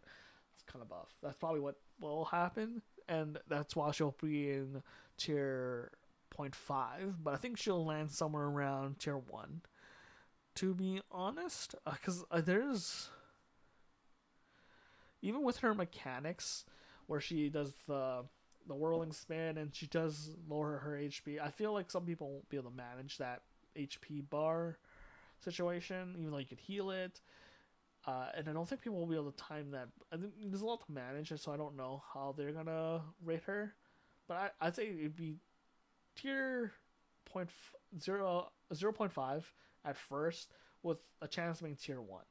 It's kind of buff. That's probably what will happen, and that's why she'll be in tier 0.5. But I think she'll land somewhere around tier 1. To be honest, because there's even with her mechanics, where she does the whirling spin and she does lower her HP. I feel like some people won't be able to manage that HP bar situation, even though you could heal it. And I don't think people will be able to time that. I think there's a lot to manage, so I don't know how they're gonna rate her. But I'd say it'd be tier 0.5 at first, with a chance of being tier 1.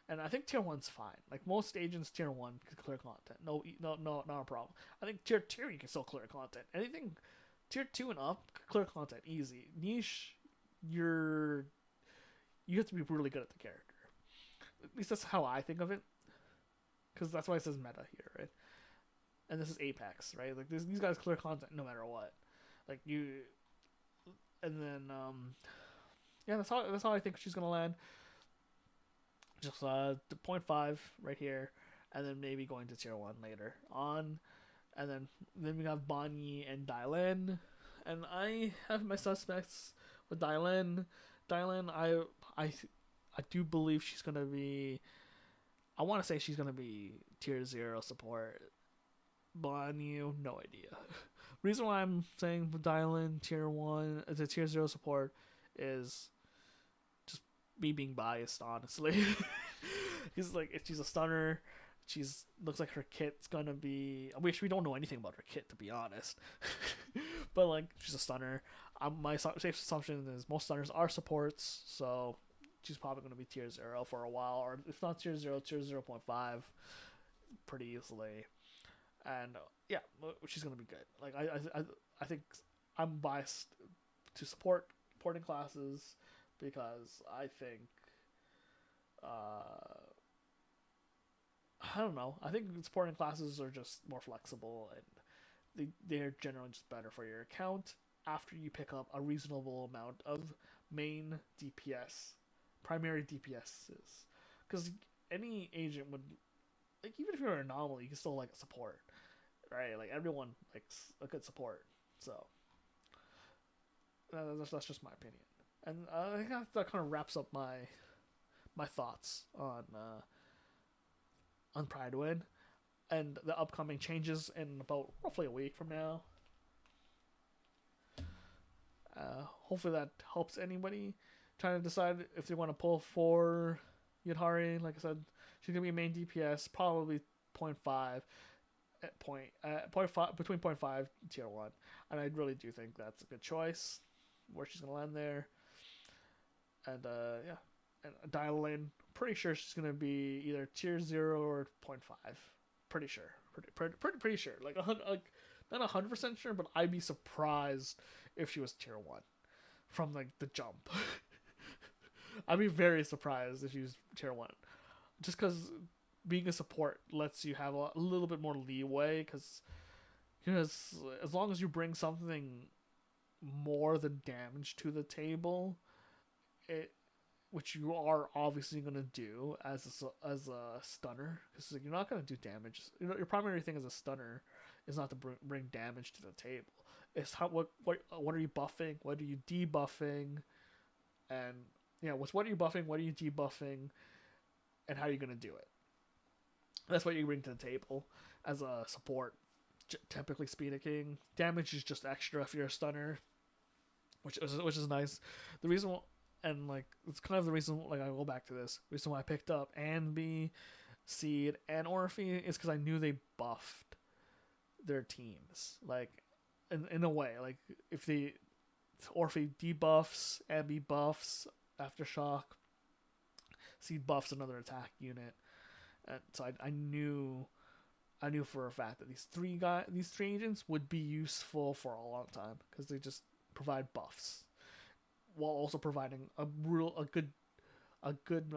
And I think tier 1's fine. Like most agents, tier 1 can clear content. No, not a problem. I think tier 2 you can still clear content. Anything tier 2 and up, clear content easy. Niche, you have to be really good at the character. At least that's how I think of it. Because that's why it says meta here, right? And this is Apex, right? Like these guys clear content no matter what. Like you, and then yeah, that's how I think she's gonna land. Just 0.5 right here, and then maybe going to tier 1 later on, and then we have Bonnie and Dylan, and I have my suspects with Dylan. I do believe she's gonna be. I want to say she's gonna be tier 0 support. Bonnie, no idea. Reason why I'm saying Dylan tier 1 as a tier 0 support is just me being biased, honestly. He's like, if she's a stunner, looks like her kit's gonna be. I wish we don't know anything about her kit, to be honest. But like, she's a stunner. My safe assumption is most stunners are supports, so she's probably gonna be tier 0 for a while, or if not tier 0, tier 0.5, pretty easily. And yeah, she's gonna be good. Like I think I'm biased to supporting classes because I think I don't know. I think supporting classes are just more flexible and they're generally just better for your account after you pick up a reasonable amount of main DPS, primary DPSs. Because any agent would, like, even if you're an anomaly, you can still like a support, right? Like everyone likes a good support. So that's just my opinion, and I think that kind of wraps up my thoughts on Prydwen and the upcoming changes in about roughly a week from now. Hopefully that helps anybody trying to decide if they want to pull for Yadhari. Like I said, she's gonna be a main DPS, probably 0.5 at between 0.5 tier 1, and I really do think that's a good choice where she's gonna land there. And yeah, and dial in. Pretty sure she's gonna be either tier 0 or 0.5. Pretty sure. Pretty sure. Like not 100% sure, but I'd be surprised if she was tier 1 from like the jump. I'd be very surprised if she was tier 1, just because being a support lets you have a little bit more leeway. Because as long as you bring something more than damage to the table, which you are obviously going to do as a stunner, because like, you're not going to do damage. Your primary thing as a stunner is not to bring damage to the table. It's what are you buffing? What are you debuffing? And what are you buffing, what are you debuffing, and how are you going to do it. That's what you bring to the table as a support. Typically speaking, damage is just extra if you're a stunner, which is nice. The reason, and like it's kind of the reason, like I go back to this reason why I picked up Anby, Seed, and Orphe is because I knew they buffed their teams. Like in a way, like if the Orphe debuffs, Anby buffs Aftershock, Seed buffs another attack unit, and so I knew for a fact that these three agents would be useful for a long time because they just provide buffs while also providing a good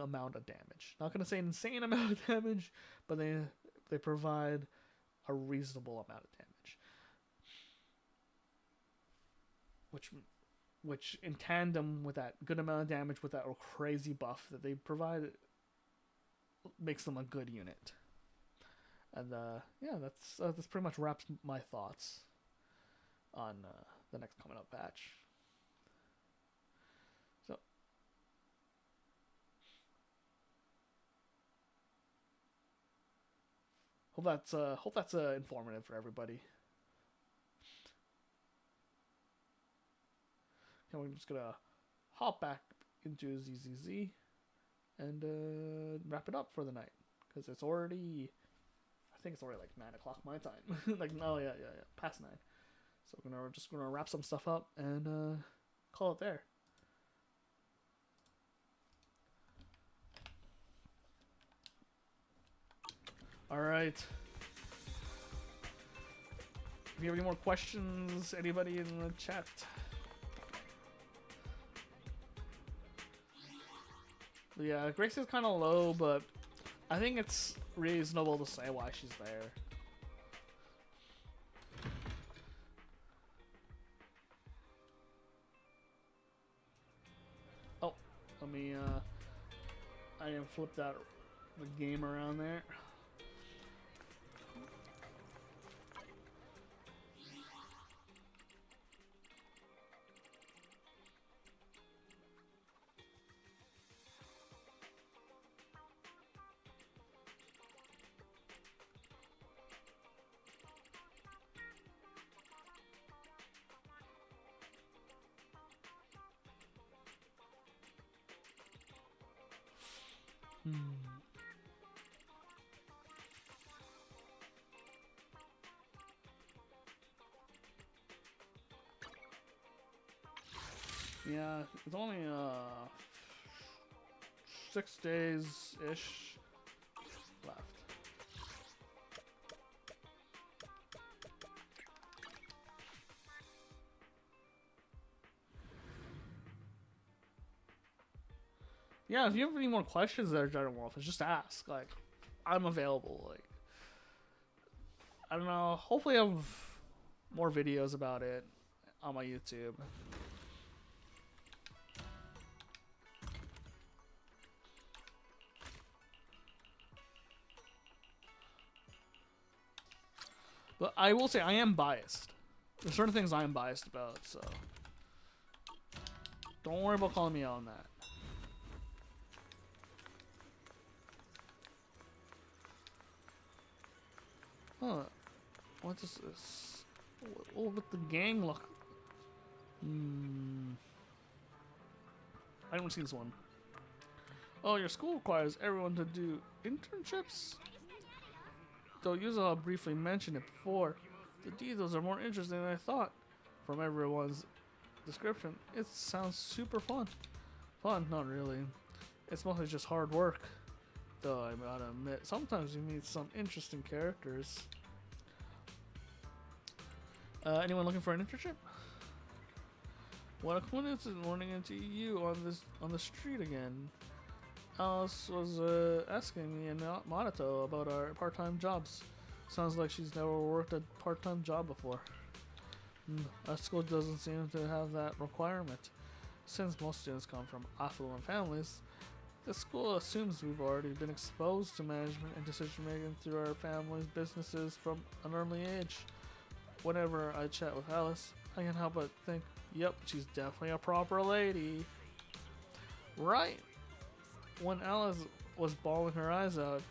amount of damage. Not gonna say an insane amount of damage, but they provide a reasonable amount of damage, which in tandem with that good amount of damage with that crazy buff that they provide makes them a good unit. And that's pretty much wraps my thoughts on the next coming up patch. So hope that's informative for everybody. And we're just gonna hop back into ZZZ and wrap it up for the night because it's already. I think it's already like 9 o'clock my time. Like, no, yeah, past 9. So we're just gonna wrap some stuff up and call it there. All right. If you have any more questions, anybody in the chat? Yeah, Grace is kind of low, but I think it's reasonable to say why she's there. Oh, let me, I didn't flip that the game around there. Yeah, it's only 6 days-ish left. Yeah, if you have any more questions there, General Wolf, just ask. Like, I'm available. Like, I don't know. Hopefully, I have more videos about it on my YouTube. But I will say I am biased. There's certain things I am biased about, so don't worry about calling me out on that. Huh. What is this? Oh, but the gang look. I haven't seen this one. Oh, your school requires everyone to do internships? Though Yuza briefly mentioned it before, the details are more interesting than I thought. From everyone's description, it sounds super fun. Fun? Not really. It's mostly just hard work. Though I gotta admit, sometimes you meet some interesting characters. Anyone looking for an internship? What a coincidence running into you on the street again. Alice was asking me and Monato about our part-time jobs. Sounds like she's never worked a part-time job before. Our school doesn't seem to have that requirement. Since most students come from affluent families, the school assumes we've already been exposed to management and decision-making through our family's businesses from an early age. Whenever I chat with Alice, I can't help but think, yep, she's definitely a proper lady. Right when Alice was bawling her eyes out,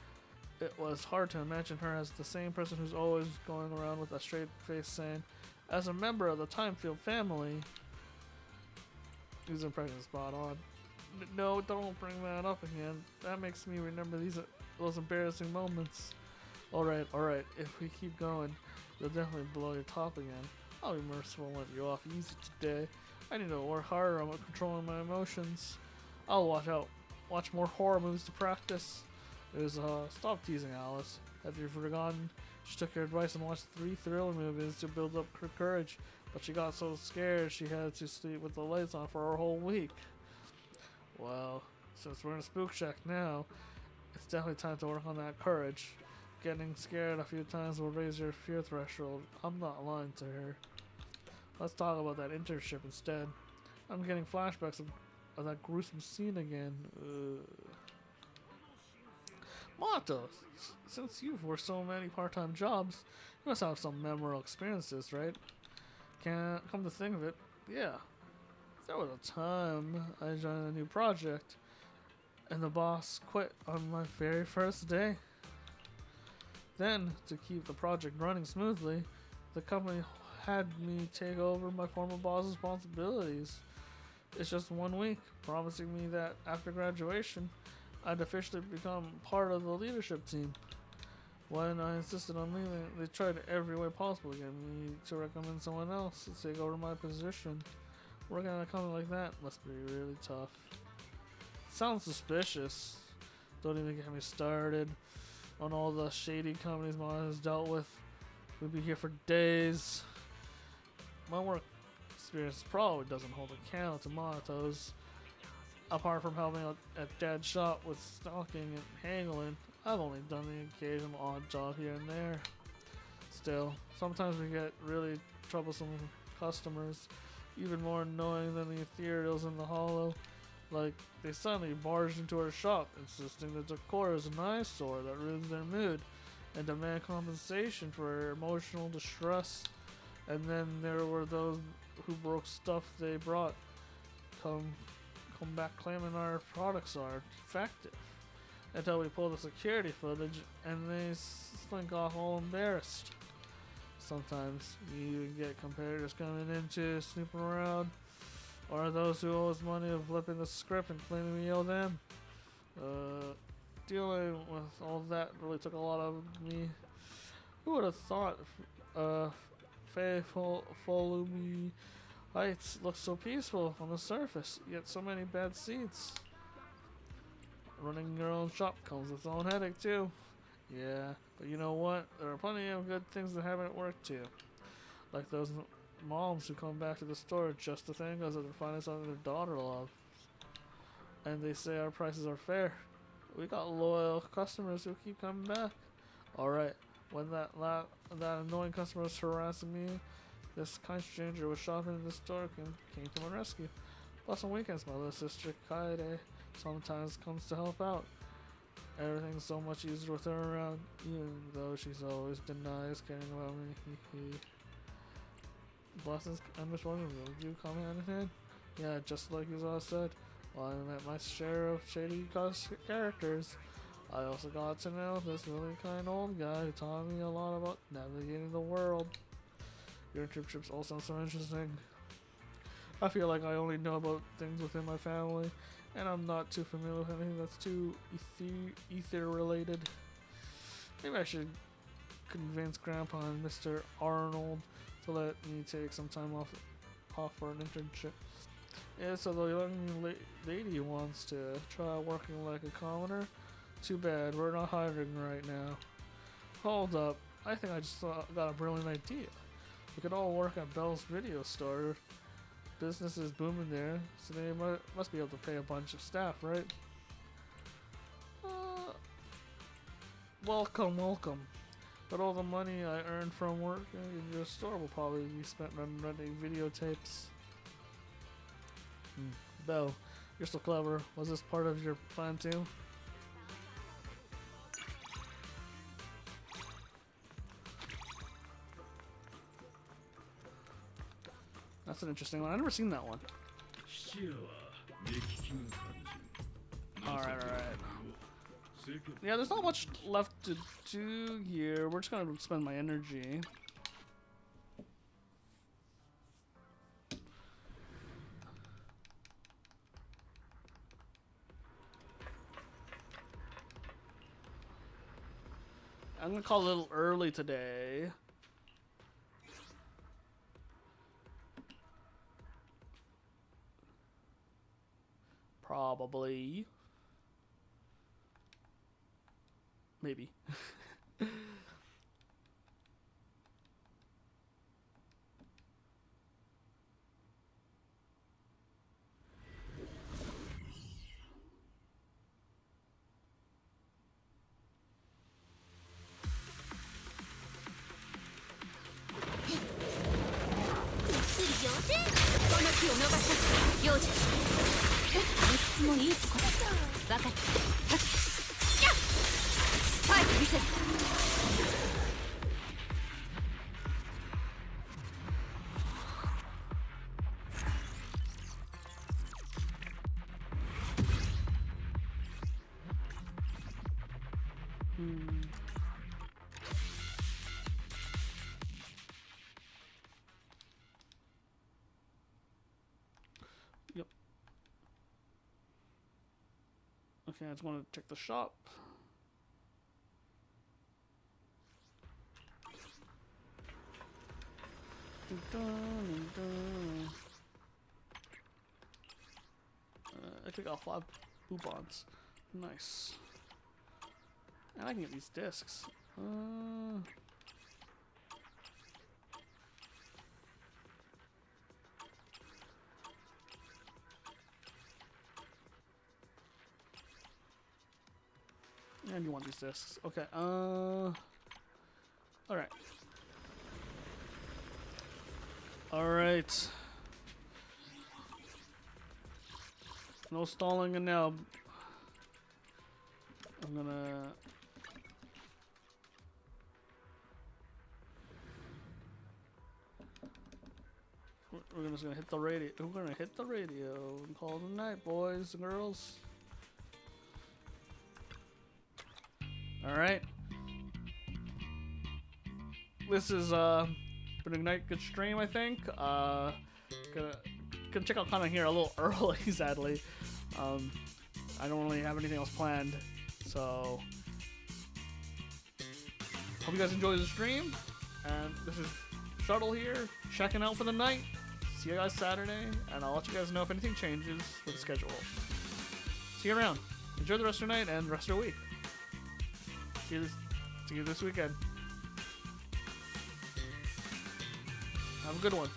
it was hard to imagine her as the same person who's always going around with a straight face saying, as a member of the Timefield family. His impression is spot on. No, don't bring that up again. That makes me remember those embarrassing moments. Alright, if we keep going, you'll definitely blow your top again. I'll be merciful and let you off easy today. I need to work harder on controlling my emotions. I'll watch more horror movies to practice. Stop teasing Alice. Have you forgotten? She took your advice and watched 3 thriller movies to build up her courage, but she got so scared she had to sleep with the lights on for a whole week. Well, since we're in a spook shack now, it's definitely time to work on that courage. Getting scared a few times will raise your fear threshold. I'm not lying to her. Let's talk about that internship instead. I'm getting flashbacks of that gruesome scene again. Mato, since you've worked so many part-time jobs, you must have some memorable experiences, right? Can't come to think of it, yeah. There was a time I joined a new project, and the boss quit on my very first day. Then, to keep the project running smoothly, the company had me take over my former boss's responsibilities. It's just 1 week, promising me that after graduation, I'd officially become part of the leadership team. When I insisted on leaving, they tried every way possible to get me to recommend someone else to take over my position. Working at a company like that must be really tough. Sounds suspicious. Don't even get me started on all the shady companies Mata has dealt with. We'd be here for days. My work experience probably doesn't hold a candle to Mato's. Apart from helping out at Dad's shop with stocking and handling, I've only done the occasional odd job here and there. Still, sometimes we get really troublesome customers, even more annoying than the ethereals in the hollow. Like, they suddenly barged into our shop, insisting the decor is an eyesore that ruins their mood, and demand compensation for emotional distress. And then there were those who broke stuff they brought, come back claiming our products are defective, until we pull the security footage and they slink off all embarrassed. Sometimes you even get competitors coming in to snooping around, or those who owe us money of flipping the script and claiming we owe them. Dealing with all that really took a lot of me. Who would have thought Folumi Heights looks so peaceful on the surface, yet so many bad seeds. Running your own shop comes with its own headache too. Yeah, but you know what? There are plenty of good things that haven't worked too. Like those moms who come back to the store just to thank us for finding something their daughter loves. And they say our prices are fair. We got loyal customers who keep coming back. Alright, when that annoying customer was harassing me, this kind stranger was shopping in the store and came to my rescue. Plus on weekends, my little sister Kaede sometimes comes to help out. Everything's so much easier with her around, even though she's always been nice, caring about me. Blessings and misfortunes really do come hand in hand. Yeah, just like you all said. While I met my share of shady characters, I also got to know this really kind old guy who taught me a lot about navigating the world. Your trips all sound so interesting. I feel like I only know about things within my family, and I'm not too familiar with anything that's too ether related. Maybe I should convince Grandpa and Mr. Arnold to let me take some time off for an internship. Yeah, so the young lady wants to try working like a commoner. Too bad, we're not hiring right now. Hold up, I think I just got a brilliant idea. We could all work at Bell's video store. Business is booming there, so they must be able to pay a bunch of staff, right? Welcome. But all the money I earned from working in your store will probably be spent on renting videotapes. Belle, you're so clever. Was this part of your plan too? That's an interesting one. I've never seen that one. Alright. Yeah, there's not much left to do here. We're just gonna spend my energy. I'm gonna call it a little early today. Probably. Maybe. Yep. Okay, I just want to check the shop. I took out 5 coupons. Nice. And I can get these discs. And you want these discs. Okay, alright. Alright. No stalling and now. I'm gonna... We're just gonna hit the radio. We're gonna hit the radio and call it a night, boys and girls. Alright. This is been a night good stream, I think. Gonna check out Connor here a little early, sadly. I don't really have anything else planned, so hope you guys enjoy the stream. And this is Shuttle here, checking out for the night. See you guys Saturday, and I'll let you guys know if anything changes with the schedule. See you around. Enjoy the rest of your night and the rest of your week. See you this weekend. Have a good one.